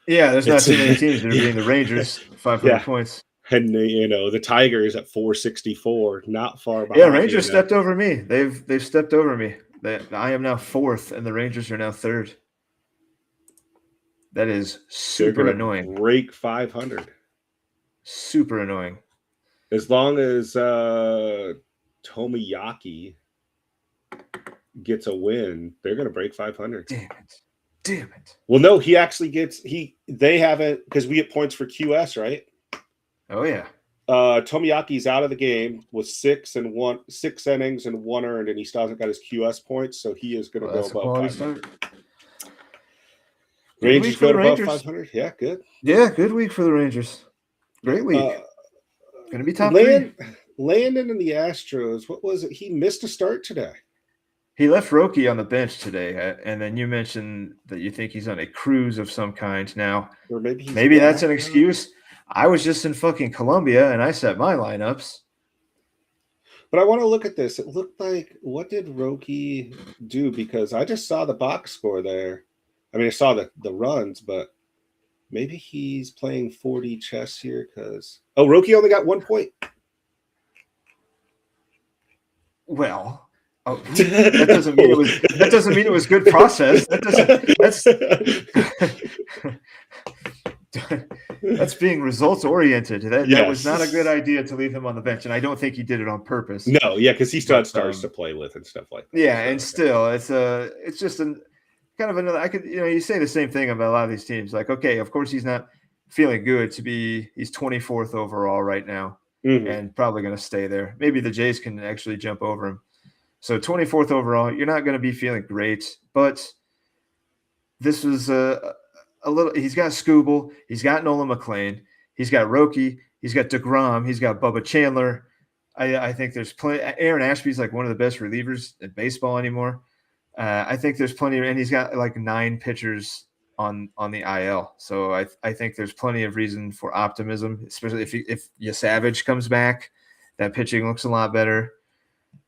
Yeah, there's not too many teams that are beating the Rangers 500 points. And the Tigers at 464, not far behind. Yeah, Rangers stepped over me. They've stepped over me. I am now 4th, and the Rangers are now 3rd. That is super annoying. Break 500. Super annoying. As long as Tomoyaki gets a win, they're going to break 500. Damn it. Well, no, he actually gets they haven't, because we get points for QS, right? Oh yeah. Tomoyaki's out of the game with 6 innings and 1 earned, and he still hasn't got his QS points, so he is going to go above 500. Rangers go above 500. Yeah, good. Yeah, good week for the Rangers. Great week. Going to be top 3. Landon and the Astros, what was it? He missed a start today. He left Roki on the bench today, and then you mentioned that you think he's on a cruise of some kind now. Or maybe that's an excuse. I was just in fucking Colombia, and I set my lineups. But I want to look at this. It looked like, what did Roki do? Because I just saw the box score there. I mean, I saw the runs, but maybe he's playing 40 chess here because – Roki only got 1 point. Well, that doesn't mean it was good process. That's being results oriented. That was not a good idea to leave him on the bench, and I don't think he did it on purpose. No, yeah, because he still had stars to play with and stuff like that. Yeah, and still, it's just kind of another. You say the same thing about a lot of these teams. Like, okay, of course he's not feeling good he's 24th overall right now. Mm-hmm. And probably going to stay there. Maybe the Jays can actually jump over him. So 24th overall, you're not going to be feeling great. But this was a little – he's got Skubal. He's got Nolan McLean. He's got Roki. He's got DeGrom. He's got Bubba Chandler. I think there's plenty – Aaron Ashby's like one of the best relievers in baseball anymore. I think there's plenty – and he's got like 9 pitchers on the IL. So I think there's plenty of reason for optimism, especially if Yasavage comes back. That pitching looks a lot better.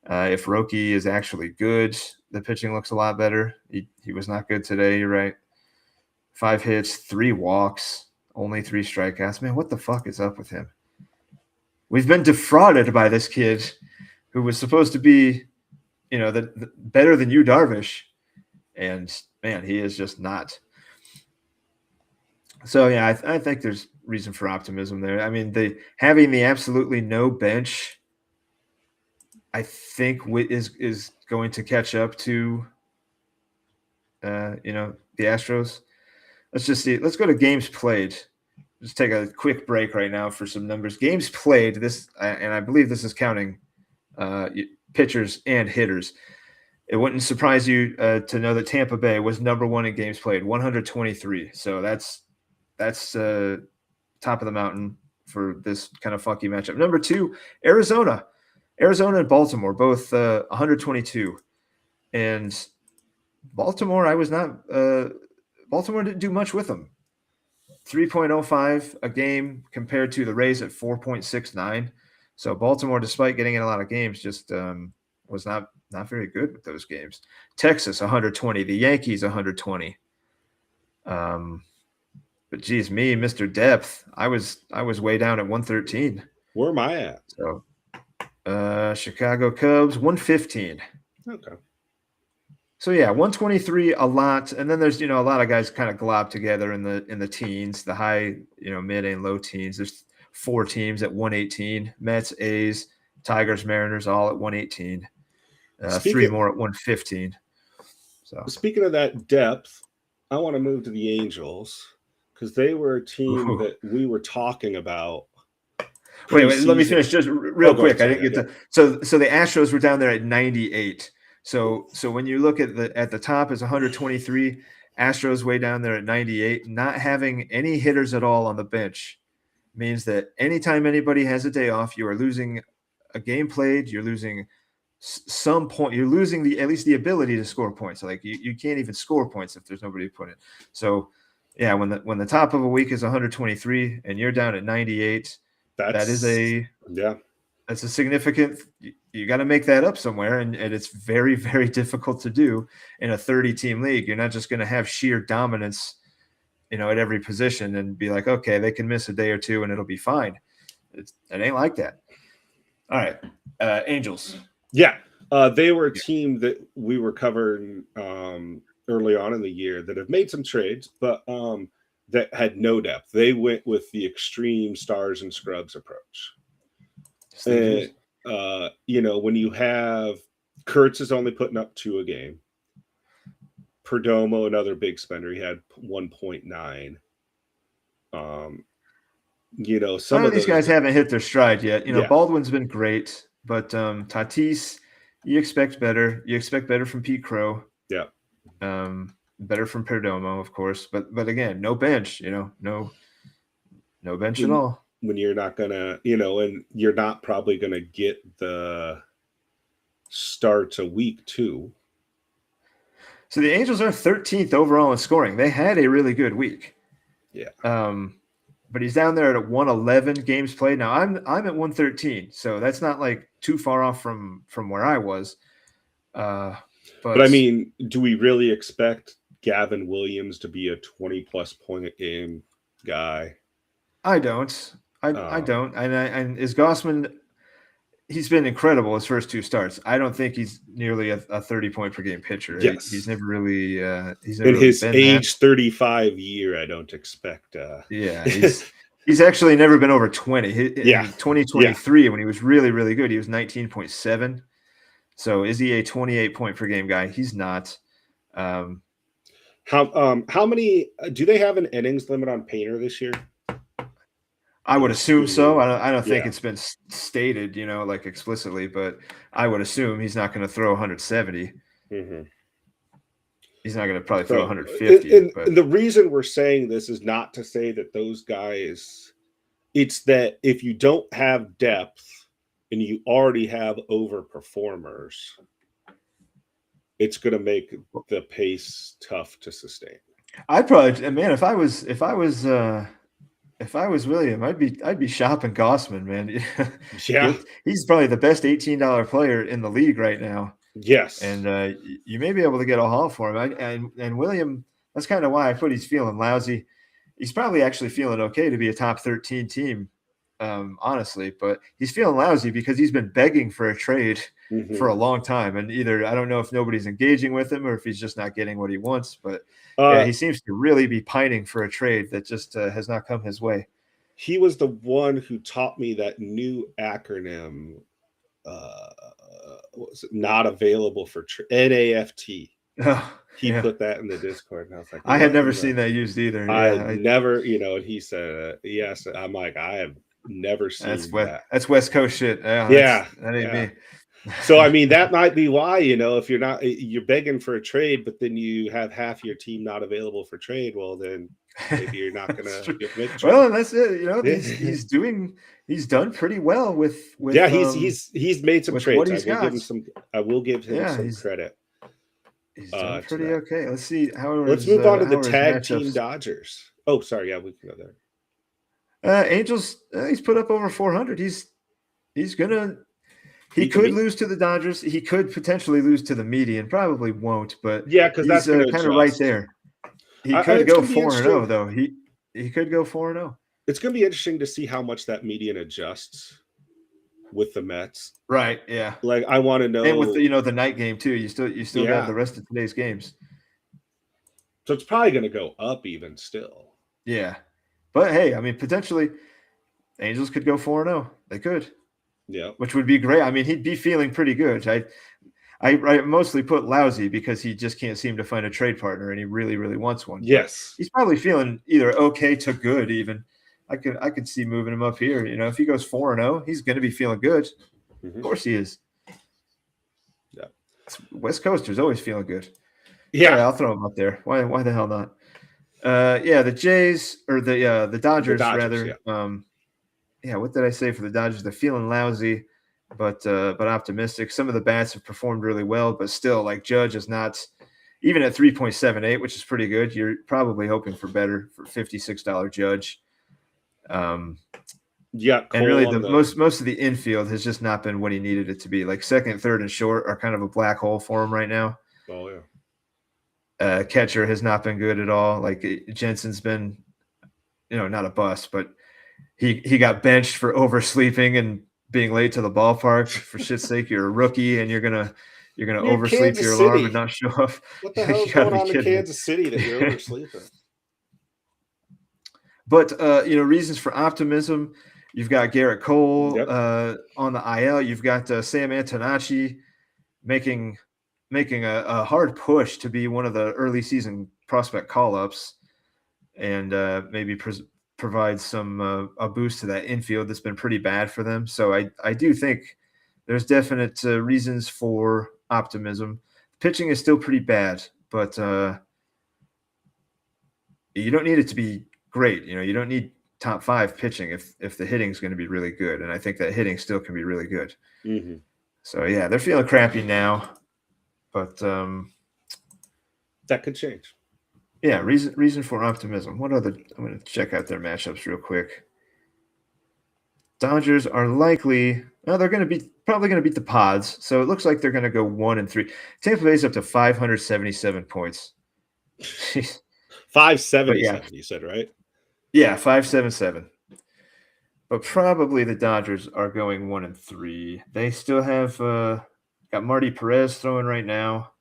If Roki is actually good, the pitching looks a lot better. He was not good today, you're right. 5 hits, 3 walks, only 3 strikeouts. Man, what the fuck is up with him? We've been defrauded by this kid who was supposed to be, the better than you, Darvish. And, man, he is just not. So, yeah, I think there's reason for optimism there. I mean, having the absolutely no bench, I think is going to catch up to, the Astros. Let's just see. Let's go to games played. Just take a quick break right now for some numbers. Games played, and I believe this is counting pitchers and hitters. It wouldn't surprise you to know that Tampa Bay was number 1 in games played, 123. So that's top of the mountain for this kind of funky matchup. Number 2, Arizona and Baltimore, both 122. And Baltimore, Baltimore didn't do much with them. 3.05 a game compared to the Rays at 4.69. So Baltimore, despite getting in a lot of games, just was not very good with those games. Texas 120, the Yankees 120. But geez, me, Mr. Depth, I was way down at 113. Where am I at? So Chicago Cubs 115. Okay. So yeah, 123 a lot, and then there's a lot of guys kind of globbed together in the teens, the high mid and low teens. There's 4 teams at 118: Mets, A's, Tigers, Mariners, all at 118. 3 more at 115. So speaking of that depth, I want to move to the Angels because they were a team that we were talking about. Wait, let me finish just real quick. I didn't get to. So the Astros were down there at 98. So when you look at the top is 123, Astros way down there at 98. Not having any hitters at all on the bench means that anytime anybody has a day off, you are losing a game played. You're losing some point. You're losing at least the ability to score points. Like you can't even score points if there's nobody to put in. So yeah, when the top of a week is 123 and you're down at 98, that's a significant. You got to make that up somewhere, and it's very, very difficult to do in a 30-team league. You're not just going to have sheer dominance, at every position and be like, okay, they can miss a day or two and it'll be fine. It ain't like that. All right, Angels. Yeah, they were a team that we were covering early on in the year that have made some trades, but that had no depth. They went with the extreme stars and scrubs approach. And, when you have Kurtz is only putting up 2 a game. Perdomo, another big spender, he had 1.9. Some of these guys haven't hit their stride yet. Baldwin's been great, but Tatis, you expect better. You expect better from Pete Crow. Yeah. Better from Perdomo, of course, but again, no bench. No bench at all. When you're not gonna, and you're not probably gonna get the starts a week too. So the Angels are 13th overall in scoring. They had a really good week. Yeah. But he's down there at 111 games played. Now I'm at 113, so that's not like too far off from where I was. But I mean, do we really expect Gavin Williams to be a 20+ point a game guy? I don't. I don't. And is Gausman? He's been incredible his first 2 starts. I don't think he's nearly a 30-point per game pitcher. Yes. He's never really. He's never in really his age 35 year. I don't expect. Yeah, he's actually never been over 20. In 2023, when he was really, really good, he was 19.7. So is he a 28 point per game guy? He's not. How many do they have an innings limit on Painter this year? I would assume so. I don't think it's been stated, like explicitly, but I would assume he's not going to throw 170. Mm-hmm. He's not going to probably throw 150. And the reason we're saying this is not to say that those guys. It's that if you don't have depth and you already have overperformers, it's going to make the pace tough to sustain. I'd probably, man, if I was William, I'd be shopping Gausman, man. Yeah, he's probably the best $18 player in the league right now. Yes, and you may be able to get a haul for him. And William, That's kind of why I put he's feeling lousy. He's probably actually feeling okay to be a top 13 team, honestly, but he's feeling lousy because he's been begging for a trade for a long time. And either I don't know if nobody's engaging with him or if he's just not getting what he wants. But yeah, he seems to really be pining for a trade that just has not come his way. He was the one who taught me that new acronym. What was it? Not available for NAFT. Oh, he put that in the Discord, and I was like, I had never seen that used either. I never, and he said yes. I'm like, I have never seen that. That's West Coast shit. Yeah, that ain't me. So I mean, that might be why, if you're begging for a trade, but then you have half your team not available for trade, well then maybe you're not gonna make a trade. Well, that's it. He's done pretty well with yeah, he's made some trades. I will give him some credit. He's done pretty okay. Let's see let's move on to the tag team Dodgers. Oh, sorry, yeah, we can go there. Angels, he's put up over 400. He could lose to the Dodgers. He could potentially lose to the median. Probably won't, but yeah, because that's kind of right there. He could go 4-0 though. He could go 4-0. It's going to be interesting to see how much that median adjusts with the Mets. Right. Yeah. Like I want to know, and with the night game too. You still have the rest of today's games. So it's probably going to go up even still. Yeah, but hey, I mean, potentially, Angels could go 4-0. They could. Yeah, which would be great. I mean, he'd be feeling pretty good. I mostly put lousy because he just can't seem to find a trade partner, and he really, really wants one. Yes, he's probably feeling either okay to good. Even I could see moving him up here. If he goes 4-0, he's going to be feeling good. Mm-hmm. Of course, he is. Yeah, West Coasters always feeling good. Yeah, I'll throw him up there. Why the hell not? The Jays or the Dodgers rather. Yeah. What did I say for the Dodgers? They're feeling lousy, but optimistic. Some of the bats have performed really well, but still, like Judge is not even at 3.78, which is pretty good. You're probably hoping for better for $56 Judge. Yeah, and really most of the infield has just not been what he needed it to be. Like second, third, and short are kind of a black hole for him right now. Oh yeah. Catcher has not been good at all. Like Jensen's been, not a bust, but he got benched for oversleeping and being late to the ballpark. For shit's sake, you're a rookie and you're gonna oversleep your alarm and not show up. What the hell is going on in Kansas City that you're oversleeping? But reasons for optimism. You've got Garrett Cole on the IL. You've got Sam Antonacci making a hard push to be one of the early season prospect call-ups, and maybe provide some a boost to that infield that's been pretty bad for them. So I do think there's definite reasons for optimism. Pitching is still pretty bad, but you don't need it to be great. You don't need top 5 pitching if the hitting is going to be really good, and I think that hitting still can be really good. Mm-hmm. So yeah, they're feeling crappy now, but that could change. Yeah, reason for optimism. What other? I'm going to check out their matchups real quick. Dodgers are likely. Well, they're going to probably going to beat the Pods. So it looks like they're going to go 1-3. Tampa Bay's up to 577 points. 577, you said, right? Yeah, 577. But probably the Dodgers are going 1-3. They still have got Marty Perez throwing right now.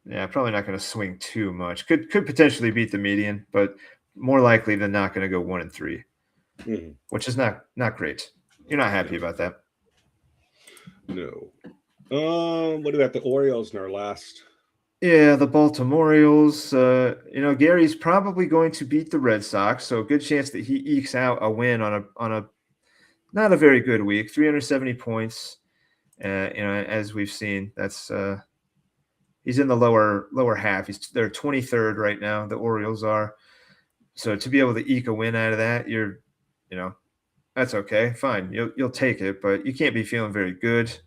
Yeah, probably not going to swing too much. Could potentially beat the median, but more likely than not going to go 1-3, which is not great. You're not happy about that. No. What about the Orioles in our last? Yeah, the Baltimore Orioles. Gary's probably going to beat the Red Sox, so a good chance that he ekes out a win on a not a very good week. 370 points. As we've seen, that's. He's in the lower half. They're 23rd right now. The Orioles are. So to be able to eke a win out of that, that's okay. Fine. You'll take it, but you can't be feeling very good.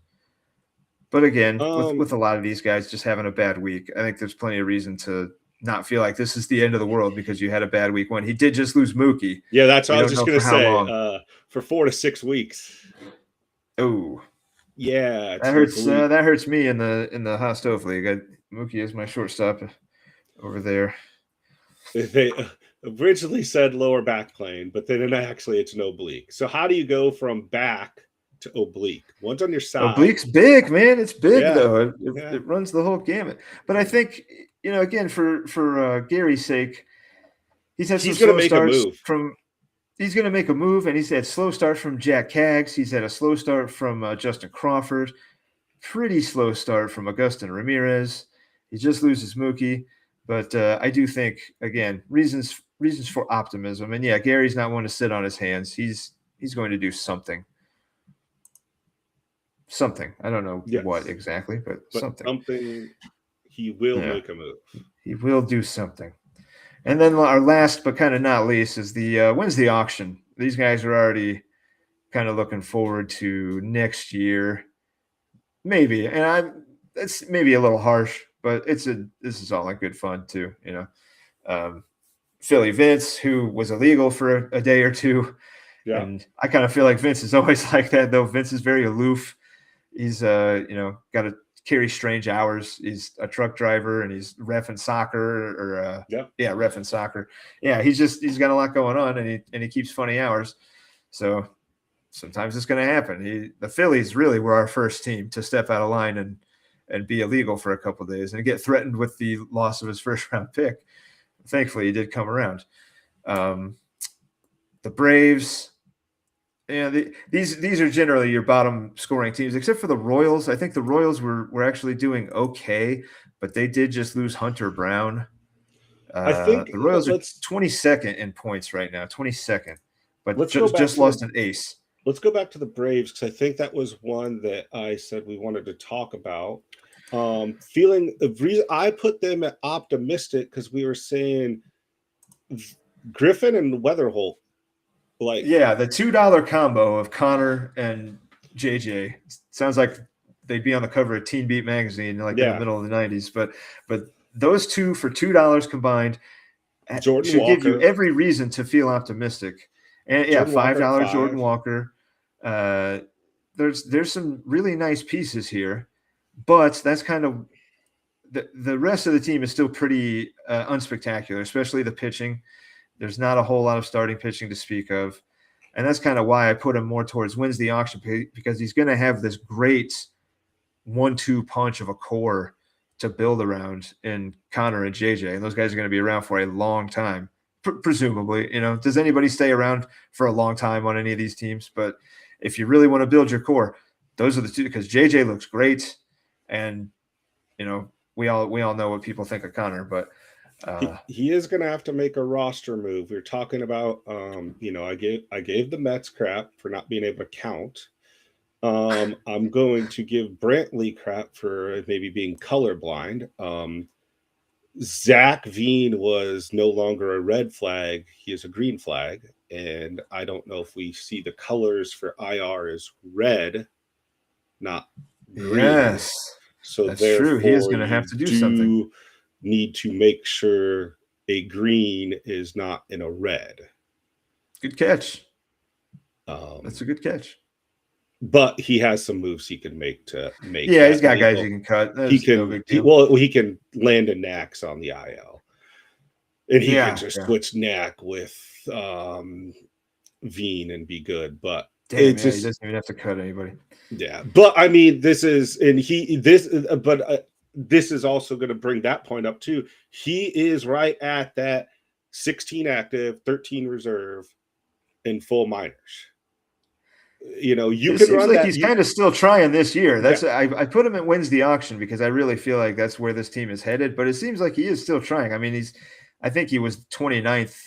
But again, with a lot of these guys just having a bad week, I think there's plenty of reason to not feel like this is the end of the world because you had a bad week 1. He did just lose Mookie. Yeah, that's what I was just going to say. For 4 to 6 weeks. Oh. Yeah, that hurts. That hurts me in the hot stove league. Mookie is my shortstop. over there. They originally said lower back plane, but then actually it's an oblique. So how do you go from back to oblique? One's on your side. Oblique's big, man. It's big though. Yeah. It runs the whole gamut. But I think, again, for Gary's sake, he's had some slow starts he's going to make a move, and he's had slow start from Jack Kaggs. He's had a slow start from Justin Crawford. Pretty slow start from Agustin Ramirez. He just loses Mookie. But I do think, again, reasons for optimism. And yeah, Gary's not one to sit on his hands. He's going to do something. Something. I don't know what exactly, but something. Something. He will make a move. He will do something. And then our last, but kind of not least, is when's the auction? These guys are already kind of looking forward to next year, maybe. And it's maybe a little harsh, but this is all in good fun too, Philly Vince, who was illegal for a day or two, and I kind of feel like Vince is always like that, though. Vince is very aloof. He's got to carry strange hours. He's a truck driver and he's reffing soccer reffing soccer. Yeah, he's got a lot going on and he keeps funny hours. So sometimes it's going to happen. The Phillies really were our first team to step out of line and be illegal for a couple of days and get threatened with the loss of his first round pick. Thankfully, he did come around. The Braves. Yeah, these are generally your bottom scoring teams, except for the Royals. I think the Royals were actually doing okay, but they did just lose Hunter Brown. I think the Royals are 22nd in points right now, 22nd, but just lost an ace. Let's go back to the Braves because I think that was one that I said we wanted to talk about. Feeling the reason I put them at optimistic because we were saying Griffin and Weatherholt. The $2 combo of Connor and JJ sounds like they'd be on the cover of Teen Beat magazine, in the middle of the 90s. But those two for $2 combined should give you every reason to feel optimistic. And $5 Jordan Walker. There's some really nice pieces here, but that's kind of the rest of the team is still pretty unspectacular, especially the pitching. There's not a whole lot of starting pitching to speak of. And that's kind of why I put him more towards wins the auction, because he's going to have this great 1-2 punch of a core to build around in Connor and JJ. And those guys are going to be around for a long time, presumably. Does anybody stay around for a long time on any of these teams? But if you really want to build your core, those are the two, because JJ looks great. And, we all know what people think of Connor, but he is going to have to make a roster move. We're talking about, I gave the Mets crap for not being able to count. I'm going to give Brantley crap for maybe being colorblind. Zach Veen was no longer a red flag. He is a green flag. And I don't know if we see the colors for IR as red, not green. Yes. So that's true. He is going to have to do something. Need to make sure a green is not in a red. Good catch. That's a good catch. But he has some moves he can make to make. Yeah, he's got guys he can cut. He can. He can land a Nax on the IL, and he can just switch Knack with Veen and be good. But he doesn't even have to cut anybody. Yeah, but I mean, this is also going to bring that point up too. He is right at that 16 active, 13 reserve, and full minors. It seems like he's kind of still trying this year. That's I put him at wins the auction because I really feel like that's where this team is headed. But it seems like he is still trying. I mean, I think he was 29th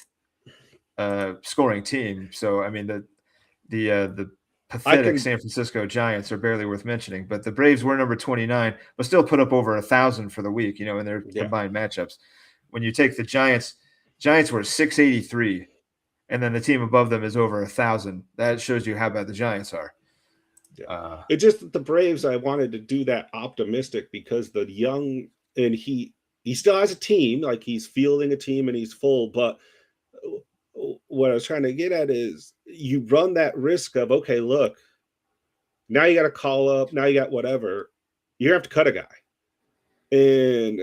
scoring team. So I mean the pathetic San Francisco Giants are barely worth mentioning, but the Braves were number 29, but still put up over 1,000 for the week, in their combined matchups. When you take the Giants were 683, and then the team above them is over 1,000. That shows you how bad the Giants are. It's just the Braves, I wanted to do that optimistic because the young, and he still has a team, like he's fielding a team and he's full, but what I was trying to get at is you run that risk of, okay, look, now you got to call up, now you got whatever, you have to cut a guy. And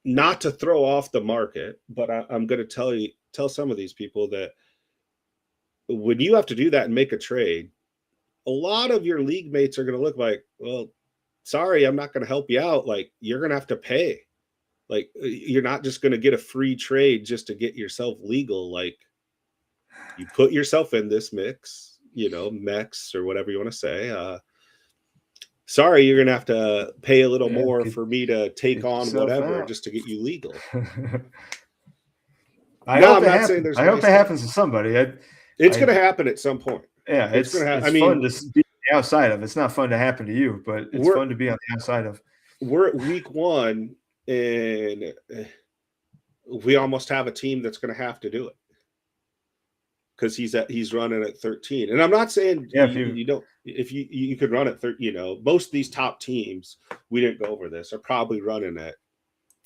not to throw off the market, but I'm going to tell some of these people that when you have to do that and make a trade, a lot of your league mates are going to look like, well, sorry, I'm not going to help you out. Like, you're going to have to pay. Like, you're not just going to get a free trade just to get yourself legal. Like, you put yourself in this mix, mix or whatever you want to say. Sorry, you're going to have to pay a little more for me to take on whatever just to get you legal. I hope it happens to somebody. It's going to happen at some point. Yeah, it's going to happen. It's fun to be outside of. It's not fun to happen to you, but it's fun to be on the outside of. We're at week 1, and we almost have a team that's going to have to do it because he's running at 13. And I'm not saying you could run at 13. Most of these top teams, we didn't go over this, are probably running at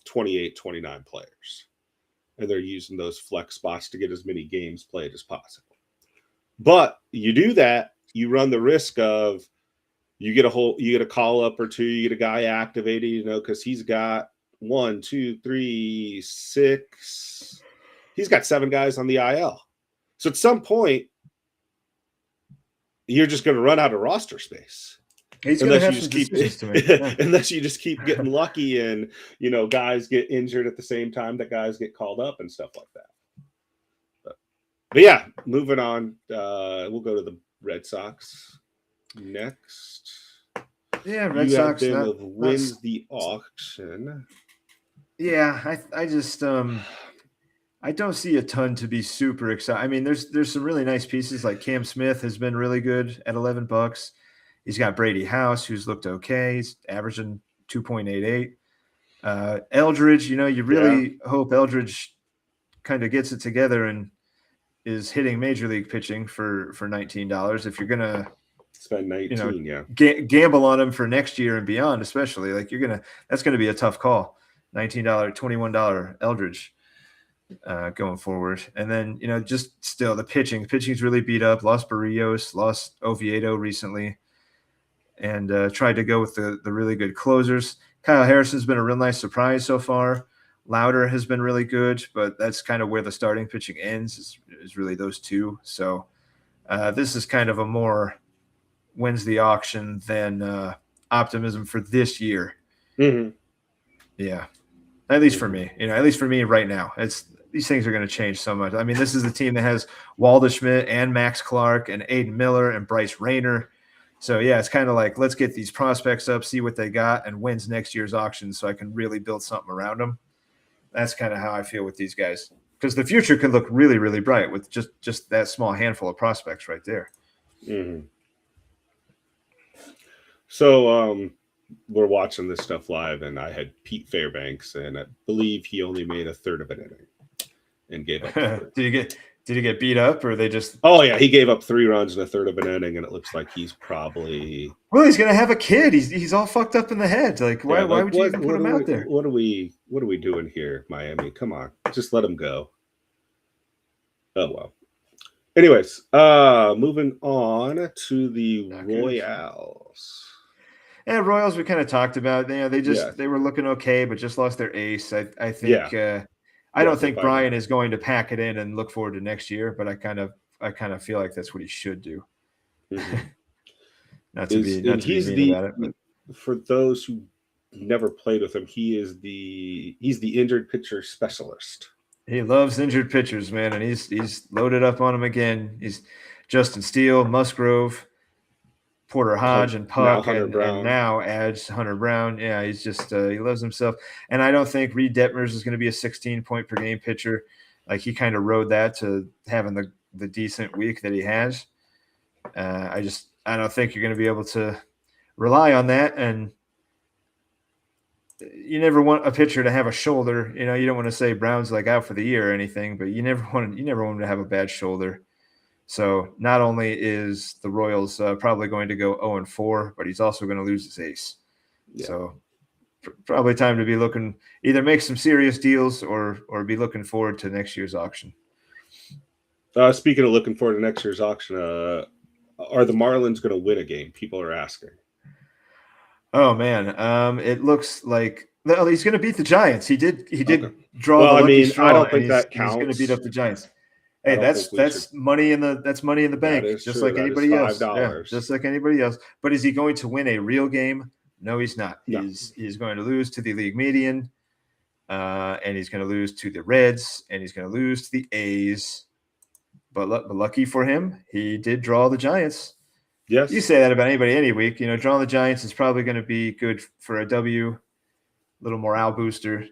28, 29 players, and they're using those flex spots to get as many games played as possible. But you do that, you run the risk of you get a call up or two, you get a guy activated, because he's got 1, 2, 3, 6. He's got 7 guys on the IL. So at some point, you're just going to run out of roster space. Unless you just keep getting lucky and guys get injured at the same time that guys get called up and stuff like that. But yeah, moving on. We'll go to the Red Sox next. Yeah, Red Sox wins the auction. Yeah, I just I don't see a ton to be super excited. I mean, there's some really nice pieces, like Cam Smith has been really good at $11. He's got Brady House, who's looked okay. He's averaging 2.88. Eldridge, you really hope Eldridge kind of gets it together and is hitting major league pitching for $19. If you're gonna spend 19, gamble on him for next year and beyond, especially, like that's gonna be a tough call. $19, $21 Eldridge going forward. And then, just still the pitching's really beat up. Lost Barrios, lost Oviedo recently, and tried to go with the really good closers. Kyle Harrison's been a real nice surprise so far. Louder has been really good, but that's kind of where the starting pitching ends is really those two. So this is kind of a more wins the auction than optimism for this year. Mm-hmm. Yeah. At least for me, at least for me right now, these things are going to change so much. I mean, this is the team that has Waldschmidt and Max Clark and Aiden Miller and Bryce Rayner. So yeah, it's kind of like, let's get these prospects up, see what they got, and wins next year's auction so I can really build something around them. That's kind of how I feel with these guys, because the future could look really, really bright with just that small handful of prospects right there. Mm-hmm. So we're watching this stuff live, and I had Pete Fairbanks, and I believe he only made a third of an inning and gave up. Did he get beat up, or they just? Oh yeah, he gave up 3 runs in a third of an inning, and it looks like he's probably. Well, he's gonna have a kid. He's all fucked up in the head. Like, why would you even put him out there? What are we doing here, Miami? Come on, just let him go. Oh well. Anyways, moving on to the Royals. Yeah, Royals we kind of talked about. They were looking okay, but just lost their ace. I think. Yeah. I don't think Brian is going to pack it in and look forward to next year, but I kind of feel like that's what he should do. Mm-hmm. not to be mean about it. But. For those who never played with him, he's the injured pitcher specialist. He loves injured pitchers, man, and he's loaded up on them again. He's Justin Steele, Musgrove, Porter Hodge, and Puck, and now adds Hunter Brown. Yeah, he's just he loves himself. And I don't think Reed Detmers is going to be a 16-point per game pitcher. Like, he kind of rode that to having the decent week that he has. I don't think you're going to be able to rely on that. And you never want a pitcher to have a shoulder. You don't want to say Brown's like out for the year or anything, but you never want him to have a bad shoulder. So not only is the Royals probably going to go 0-4, but he's also going to lose his ace. Yeah. So probably time to be looking, either make some serious deals or be looking forward to next year's auction. Speaking of looking forward to next year's auction, are the Marlins going to win a game? People are asking. Oh man, it looks like Well, he's going to beat the Giants. He did Okay. draw Well, the I lucky mean, straw. I don't think and that he's going to counts. beat up the Giants. I Hey, don't think we that's money in the That bank, is just true. like That is anybody else. Yeah, $5. just like anybody else. But is he going to win a real game? No, he's not. No. He's going to lose to the league median, and he's going to lose to the Reds, and he's going to lose to the A's. But lucky for him, he did draw the Giants. Yes. You say that about anybody any week. You know, drawing the Giants is probably going to be good for a W, little morale booster.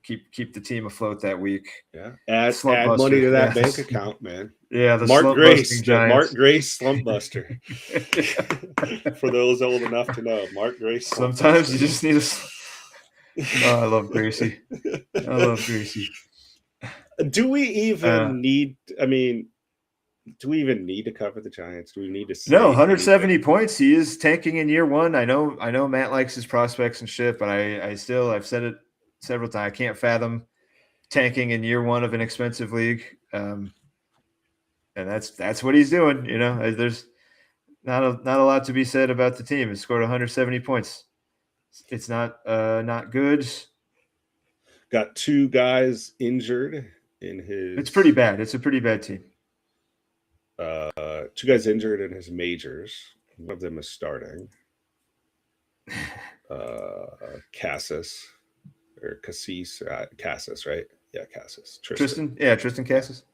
Keep the team afloat that week. Yeah, add money to that bank account, man. Yeah, the Mark Grace, Giants. Mark Grace slump buster. For those old enough to know, Mark Grace. Sometimes you just need a. Oh, I love Gracie. I love Gracie. Do we even need? I mean, do we even need to cover the Giants? Do we need to? No, 170 points. He is tanking in year one. I know. Matt likes his prospects and shit, but I've said it several times. I can't fathom tanking in year one of an expensive league, and that's what he's doing. You know, there's not a lot to be said about the team. He scored 170 points. It's not good. Got 2 guys injured in his. It's pretty bad. It's a pretty bad team. 2 guys injured in his majors. One of them is starting. Cassis. Or Cassis, Cassis, right? Yeah, Cassis. Tristan. Yeah, Tristan Cassis.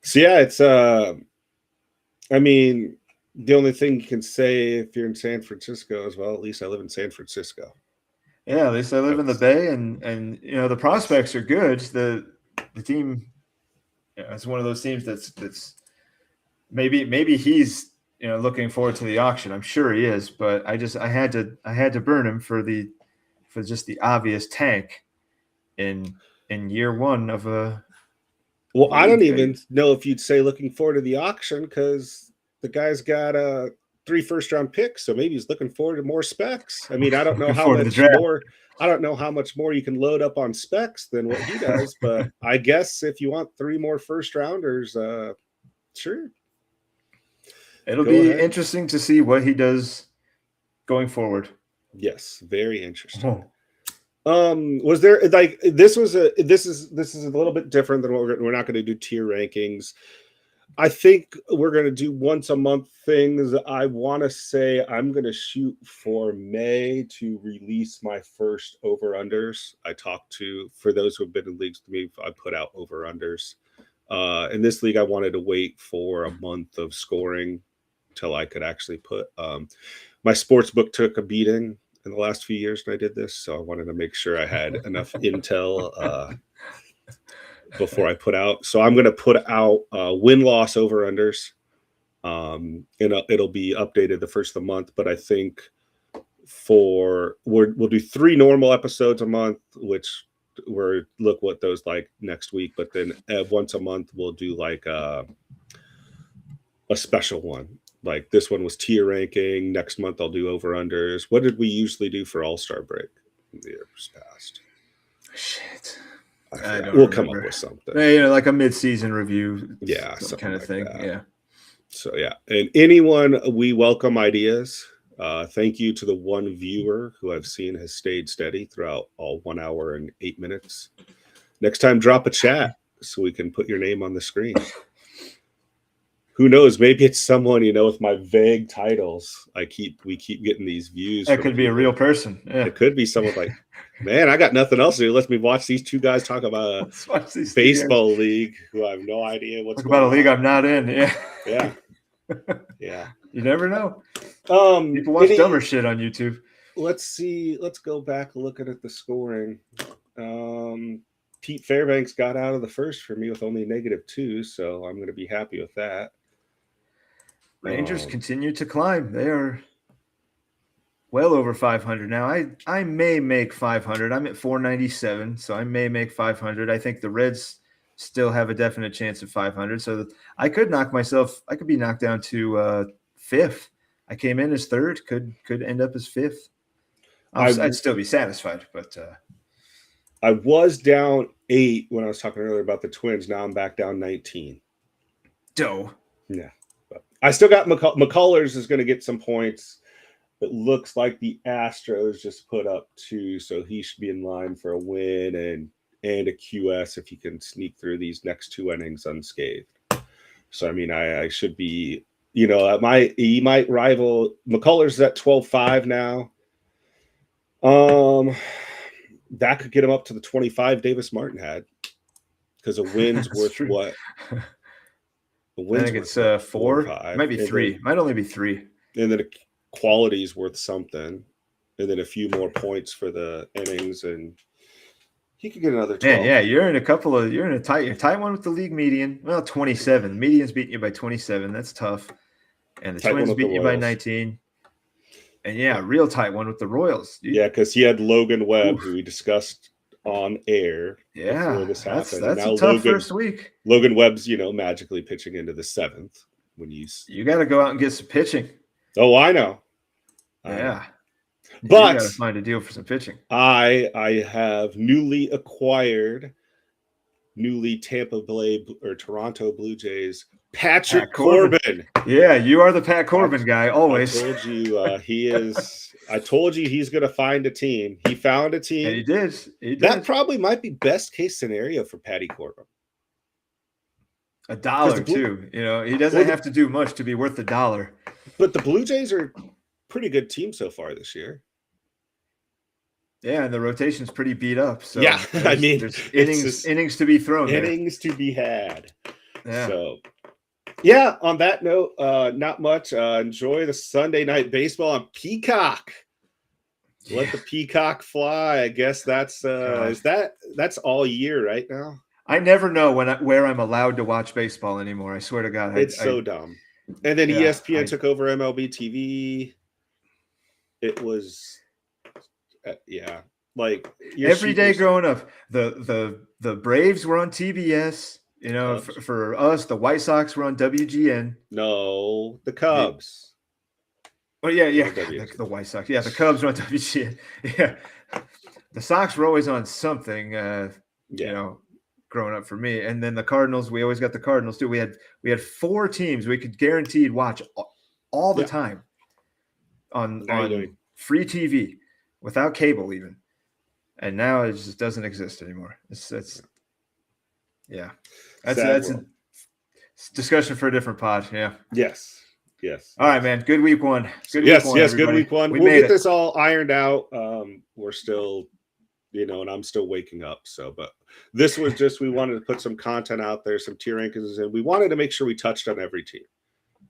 So yeah, it's I mean, the only thing you can say if you're in San Francisco is, well, at least I live in San Francisco. Yeah, at least I live in the Bay, and you know the prospects are good. The team, it's one of those teams that's maybe he's looking forward to the auction. I'm sure he is, but I had to burn him for just the obvious tank in year one of a. Well, I don't even know if you'd say looking forward to the auction, because the guy's got 3 first-round picks, so maybe he's looking forward to more specs. I mean, I don't know how much more. I don't know how much more you can load up on specs than what he does, but I guess if you want 3 more first-rounders, sure. It'll be interesting to see what he does going forward. Yes, very interesting. Was there this is a little bit different than what we're not going to do tier rankings. I think we're going to do once a month things. I want to say I'm going to shoot for May to release my first over unders. I talked to, for those who have been in leagues with me, I put out over unders. In this league, I wanted to wait for a month of scoring till I could actually put my sports book took a beating in the last few years when I did this, so I wanted to make sure I had enough intel before I put out. So I'm going to put out win-loss over-unders, and it'll be updated the first of the month. But I think we'll do 3 normal episodes a month, which we're look what those like next week. But then once a month we'll do like a special one. Like this one was tier ranking. Next month I'll do over-unders. What did we usually do for All-Star break in the years past? Shit. We'll come up with something. Like a mid-season review. Yeah, some kind of thing. That. Yeah. So yeah, and anyone, we welcome ideas. Thank you to the one viewer who I've seen has stayed steady throughout all 1 hour and 8 minutes. Next time, drop a chat so we can put your name on the screen. Who knows? Maybe it's someone, with my vague titles. We keep getting these views. That could be a real person. Yeah. It could be someone like, man, I got nothing else to do. Let me watch these 2 guys talk about a baseball league who I have no idea what's going on. About a league I'm not in. Yeah. Yeah. Yeah. You never know. People watch dumber shit on YouTube. Let's see. Let's go back looking at the scoring. Pete Fairbanks got out of the first for me with only -2, so I'm going to be happy with that. Rangers continue to climb. They are well over 500 now. I may make 500. I'm at 497, so I may make 500. I think the Reds still have a definite chance of 500, so I could be knocked down to 5th. I came in as 3rd, could end up as 5th. I'd still be satisfied, but I was down 8 when I was talking earlier about the Twins. Now I'm back down 19. Doe. Yeah. I still got McCullers is going to get some points. it looks like the Astros just put up 2, so he should be in line for a win and a QS if he can sneak through these next 2 innings unscathed. So I mean, I should be, he might rival McCullers at 12.5 now. That could get him up to the 25 Davis Martin had, because a win's worth true. what? I think it's 4. It might be 3. Might only be 3. And then quality is worth something, and then a few more points for the innings, and he could get another 12. Yeah, you're in a tight one with the league median. Well, 27. The median's beating you by 27. That's tough. And the Twins beating you by 19. And yeah, real tight one with the Royals. Because he had Logan Webb, who we discussed on air before this happened. That's a tough first week. Logan Webb's, magically pitching into the 7th. You got to go out and get some pitching. Oh, I know. Yeah. But you got to find a deal for some pitching. I have newly acquired Tampa Bay or Toronto Blue Jays Patrick Corbin. Yeah, you are the Pat Corbin guy always. I told you he is. I told you he's going to find a team. He found a team. And he did. That probably might be best case scenario for Patty Corbin. $1 too. He doesn't have to do much to be worth $1. But the Blue Jays are a pretty good team so far this year. Yeah, and the rotation's pretty beat up. So yeah, there's innings to be thrown. Innings to be had. Yeah. So yeah, on that note, not much. Enjoy the Sunday night baseball on Peacock. Let the peacock fly. I guess that's that's all year right now. I never know where I'm allowed to watch baseball anymore. I swear to God. It's so dumb. And then ESPN took over MLB TV. It was like every day growing up, the Braves were on TBS. For us, the White Sox were on WGN. No, the Cubs. Well, the White Sox. Yeah, the Cubs were on WGN. Yeah, the Sox were always on something. Growing up for me, and then the Cardinals. We always got the Cardinals too. We had 4 teams we could guaranteed watch all the time on free TV without cable even. And now it just doesn't exist anymore. That's a discussion for a different pod. Yeah. Yes. All right, man. Good week 1. Good week 1. We'll get this all ironed out. We're still, and I'm still waking up. So, but this was just, we wanted to put some content out there, some tier rankings, and we wanted to make sure we touched on every team.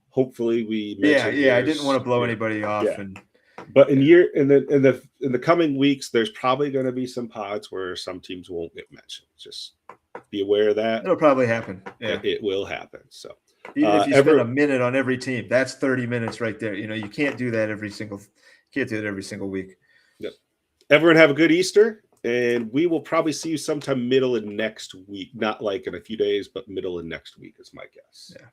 Hopefully we mentioned I didn't want to blow anybody off. But in the coming weeks, there's probably going to be some pods where some teams won't get mentioned. Just be aware of that. It'll probably happen. Yeah, it will happen. So even if you spend a minute on every team, that's 30 minutes right there. You can't do that every single week. Yep. Everyone have a good Easter, and we will probably see you sometime middle of next week. Not like in a few days, but middle of next week is my guess. Yeah.